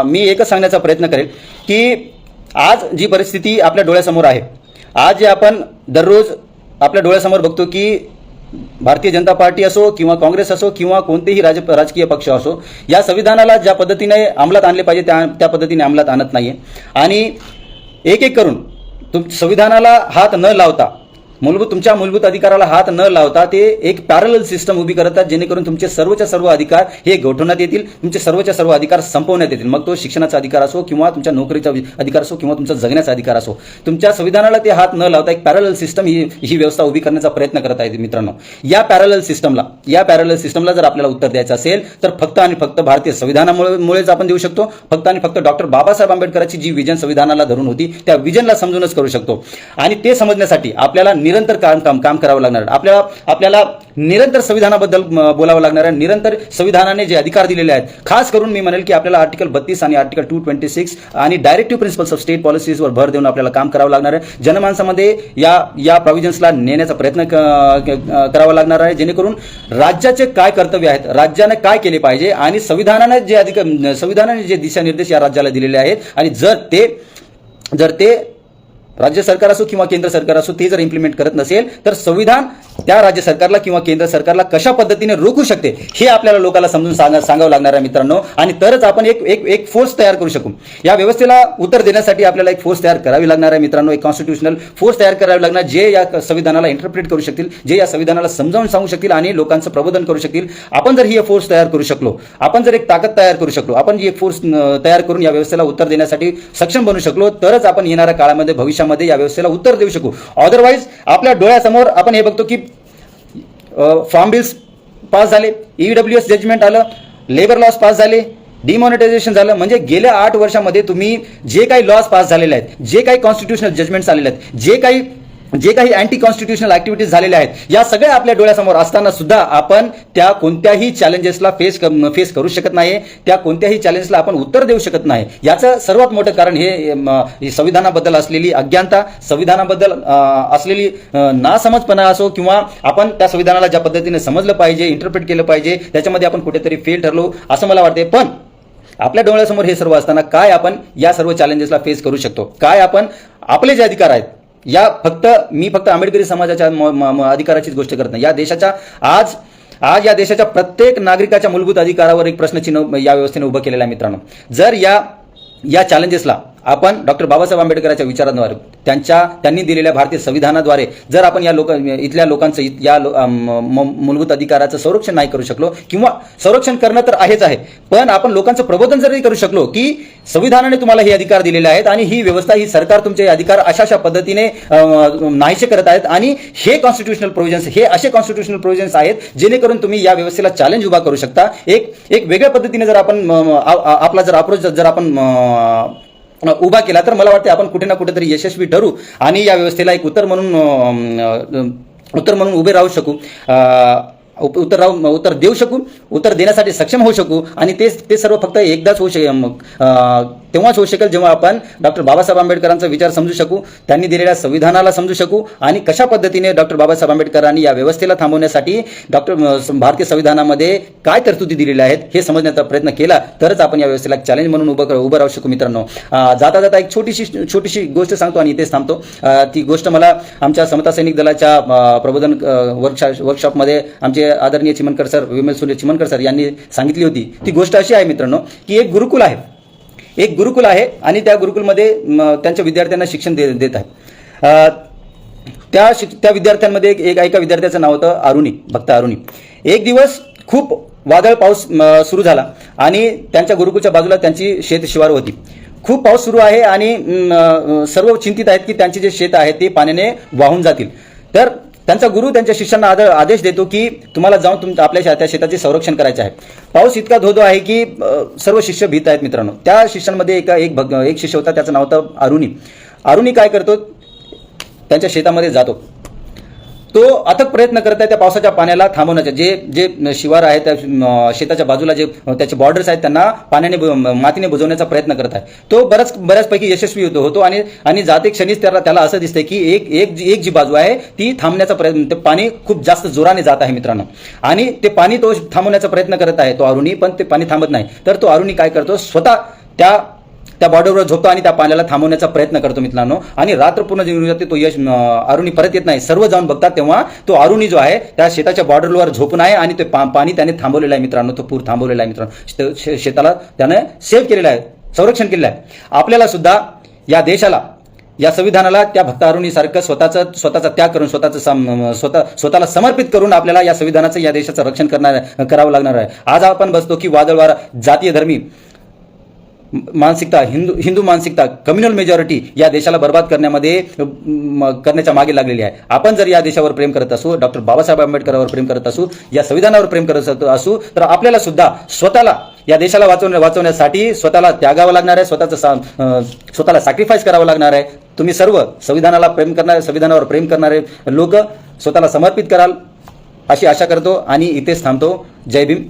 मी एकच सांगण्याचा प्रयत्न करेल की आज जी परिस्थिती आपल्या डोळ्यासमोर आहे आज जे आपण दररोज आपल्या डोळ्यासमोर बघतो की भारतीय जनता पार्टी असो किंवा काँग्रेस असो किंवा कोणतेही राजकीय पक्ष असो या संविधानाला ज्या पद्धतीने अंमलात आणले पाहिजे त्या पद्धतीने अंमलात आणत नाहीये आणि एक करून संविधानाला हात न लावता तुमच्या मूलभूत अधिकाराला हात न लावता ते एक पॅरलल सिस्टम उभी करतात जेणेकरून तुमचे सर्वच्या सर्व अधिकार हे गोठवण्यात येतील तुमचे सर्वच्या सर्व अधिकार संपवण्यात येतील. मग तो शिक्षणाचा अधिकार असो किंवा तुमच्या नोकरीचा अधिकार असो किंवा तुमचा जगण्याचा अधिकार असो तुमच्या संविधानाला ते हात न लावता एक पॅरलल सिस्टम ही व्यवस्था उभी करण्याचा प्रयत्न करत आहेत मित्रांनो. या पॅरलल सिस्टमला जर आपल्याला उत्तर द्यायचं असेल तर फक्त आणि फक्त भारतीय संविधानामुळेच आपण देऊ शकतो. फक्त आणि फक्त डॉक्टर बाबासाहेब आंबेडकरांची जी विजन संविधानाला धरून होती त्या विजनला समजूनच करू शकतो. आणि ते समजण्यासाठी आपल्याला निरंतर काम करावं लागणार आपल्याला निरंतर संविधानाबद्दल बोलावं लागणार आहे. निरंतर संविधानाने जे अधिकार दिलेले आहेत खास करून मी म्हणेल की आपल्याला आर्टिकल 32 आणि आर्टिकल 226 आणि डायरेक्टिव्ह प्रिन्सिपल्स ऑफ स्टेट पॉलिसीजवर भर देऊन आपल्याला काम करावं लागणार आहे. जनमानसामध्ये या प्रोव्हिजन्सला नेण्याचा प्रयत्न करावा लागणार आहे जेणेकरून राज्याचे काय कर्तव्य आहेत राज्याने काय केले पाहिजे आणि संविधानाने जे दिशानिर्देश या राज्याला दिलेले आहेत आणि जर ते राज्य सरकार असो किंवा केंद्र सरकार असो ते जर इम्प्लिमेंट करत नसेल तर संविधान त्या राज्य सरकारला किंवा केंद्र सरकारला कशा पद्धतीने रोखू शकते हे आपल्याला लोकांना समजून सांगावं लागणार आहे मित्रांनो. आणि तरच आपण एक फोर्स तयार करू शकू. या व्यवस्थेला उत्तर देण्यासाठी आपल्याला एक फोर्स तयार करावी लागणार आहे मित्रांनो. एक कॉन्स्टिट्यूशनल फोर्स तयार करावी लागणार जे या संविधानाला इंटरप्रेट करू शकतील जे या संविधानाला समजावून सांगू शकतील आणि लोकांचं प्रबोधन करू शकतील. आपण जर ही फोर्स तयार करू शकलो आपण जर एक ताकद तयार करू शकलो आपण जी एक फोर्स तयार करून या व्यवस्थेला उत्तर देण्यासाठी सक्षम बनू शकलो तरच आपण येणाऱ्या काळामध्ये भविष्यामध्ये या व्यवस्थेला उत्तर देऊ शकू. अदरवाईज आपल्या डोळ्यासमोर आपण हे बघतो की फॉर्म बिल्स पास झाले ईडब्ल्यूएस जजमेंट आलं लेबर लॉस पास झाले डिमॉनिटायझेशन झालं म्हणजे गेल्या 8 वर्षामध्ये तुम्ही जे काही लॉज पास झालेले आहेत, जे काही कॉन्स्टिट्युशनल जजमेंट्स आलेले आहेत, जे काही अँटी कॉन्स्टिट्युशनल ऍक्टिव्हिटीज झालेल्या आहेत, या सगळ्या आपल्या डोळ्यासमोर असताना सुद्धा आपण त्या कोणत्याही चॅलेंजेसला फेस करू शकत नाही, त्या कोणत्याही चॅलेंजला आपण उत्तर देऊ शकत नाही. याचं सर्वात मोठं कारण हे संविधानाबद्दल असलेली अज्ञानता, संविधानाबद्दल असलेली नासमजपणा असो, किंवा आपण त्या संविधानाला ज्या पद्धतीने समजलं पाहिजे, इंटरप्रेट केलं पाहिजे, त्याच्यामध्ये आपण कुठेतरी फेल ठरलो असं मला वाटते. पण आपल्या डोळ्यासमोर हे सर्व असताना काय आपण या सर्व चॅलेंजेसला फेस करू शकतो, काय आपण आपले जे अधिकार आहेत, मी फक्त आंबेडकरी समाजाच्या अधिकाराचीच गोष्ट करत नाही. या देशाच्या आज या देशाच्या प्रत्येक नागरिकाच्या मूलभूत अधिकारावर एक प्रश्नचिन्ह या व्यवस्थेने उभं केलेलं आहे मित्रांनो. जर या चॅलेंजेसला आपण डॉक्टर बाबासाहेब आंबेडकरांच्या विचारांद्वारे, त्यांनी दिलेल्या भारतीय संविधानाद्वारे जर आपण इथल्या लोकांचं मूलभूत अधिकाराचं संरक्षण नाही करू शकलो, किंवा संरक्षण करणं तर आहेच आहे, पण आपण लोकांचं प्रबोधन जरी करू शकलो की संविधानाने तुम्हाला हे अधिकार दिलेले आहेत आणि ही व्यवस्था, ही सरकार तुमचे अधिकार अशा पद्धतीने नाहीसे करत आहेत, आणि हे कॉन्स्टिट्युशनल प्रोव्हिजन्स, हे असे कॉन्स्टिट्युशनल प्रोव्हिजन्स आहेत जेणेकरून तुम्ही या व्यवस्थेला चॅलेंज उभा करू शकता. एक वेगळ्या पद्धतीने जर आपण आपला जर अप्रोच जर आपण उभा केला, तर मला वाटते आपण कुठे ना कुठेतरी यशस्वी ठरू आणि या व्यवस्थेला एक उत्तर म्हणून उभे राहू शकू, उत्तर देऊ शकू, उत्तर देण्यासाठी सक्षम होऊ शकू. आणि ते सर्व फक्त एकदाच तेव्हाच होऊ शकेल जेव्हा आपण डॉक्टर बाबासाहेब आंबेडकरांचा विचार समजू शकू, त्यांनी दिलेल्या संविधानाला समजू शकू, आणि कशा पद्धतीने डॉक्टर बाबासाहेब आंबेडकरांनी या व्यवस्थेला थांबवण्यासाठी भारतीय संविधानामध्ये काय तरतुदी दिलेल्या आहेत हे समजण्याचा प्रयत्न केला, तरच आपण या व्यवस्थेला चॅलेंज म्हणून उभं राहू शकू. मित्रांनो, जाता एक छोटीशी गोष्ट सांगतो आणि इथेच थांबतो. ती गोष्ट मला आमच्या समता सैनिक दलाच्या प्रबोधन वर्कशॉपमध्ये आमचे आदरणीय चिमनकर सर, विमल सूर्य चिमनकर सर यांनी सांगितली होती. ती गोष्ट अशी आहे मित्रांनो की एक गुरुकुल आहे आणि त्या गुरुकुलमध्ये त्यांच्या विद्यार्थ्यांना शिक्षण देत आहे. त्या विद्यार्थ्यांमध्ये एका विद्यार्थ्याचं नाव होतं अरुणी, भक्त अरुणी. एक दिवस खूप वादळ पाऊस सुरू झाला आणि त्यांच्या गुरुकुलच्या बाजूला त्यांची शेत शिवार होती. खूप पाऊस सुरू आहे आणि सर्व चिंतित आहेत की त्यांचे जे शेत आहे ते पाण्याने वाहून जातील. तर त्यांचा गुरु त्यांच्या शिष्यांना आदेश देतो की तुम्हाला जाऊन आपल्या त्या शेताचे संरक्षण करायचे आहे. पाऊस इतका धोधो आहे की सर्व शिष्य भीत आहेत मित्रांनो. त्या शिष्यांमध्ये एक शिष्य होता, त्याचं नाव होतं अरुणी. अरुणी काय करतो, त्यांच्या शेतामध्ये जातो. तो अथक प्रयत्न करत आहे त्या पावसाच्या पाण्याला थांबवण्याचे. जे शिवार आहे त्या शेताच्या बाजूला जे त्याचे बॉर्डर्स आहेत त्यांना मातीने बुजवण्याचा प्रयत्न करत आहे. तो बऱ्याचपैकी यशस्वी होतो आणि जाते क्षणीच त्याला असं दिसतंय की एक जी बाजू आहे ती थांबण्याचा प्रयत्न, ते पाणी खूप जास्त जोराने जात आहे मित्रांनो, आणि ते पाणी तो थांबवण्याचा प्रयत्न करत आहे तो अरुणी, पण ते पाणी थांबत नाही. तर तो अरुणी काय करतो, स्वतः त्या बॉर्डरवर झोपतो आणि त्या पाण्याला थांबवण्याचा प्रयत्न करतो मित्रांनो, आणि रात्र पूर्ण निघून जाते. तो अरुणी परत येत नाही. सर्व जाऊन बघतात तेव्हा तो अरुणी जो आहे त्या शेताच्या बॉर्डरवर झोपून आहे आणि ते पाणी त्याने थांबवलेलं आहे मित्रांनो. तो पूर थांबवलेला आहे मित्रांनो. शेताला त्याने सेव्ह केलेलं आहे, संरक्षण केलेलं आहे. आपल्याला सुद्धा या देशाला, या संविधानाला त्या भक्त अरुणीसारखं स्वतःचा त्याग करून, स्वतःला समर्पित करून आपल्याला या संविधानाचं, या देशाचं रक्षण करावं लागणार आहे. आज आपण बसतो की वादळवारा, जातीय धर्मी मानसिकता, हिंदू मानसिकता, कम्युनल मेजॉरिटी या देशाला बर्बाद करण्याच्या मागे लागलेली आहे. आपण जर या देशावर प्रेम करत असू, डॉक्टर बाबासाहेब आंबेडकरांवर प्रेम करत असू, या संविधानावर प्रेम करत असू, तर आपल्याला सुद्धा स्वतःला, या देशाला वाचवण्यासाठी स्वतःला त्यागावं लागणार आहे, स्वतःला सॅक्रिफाईस करावं लागणार आहे. तुम्ही सर्व संविधानावर प्रेम करणारे लोक स्वतःला समर्पित कराल अशी आशा करतो आणि इथेच थांबतो. जय भीम.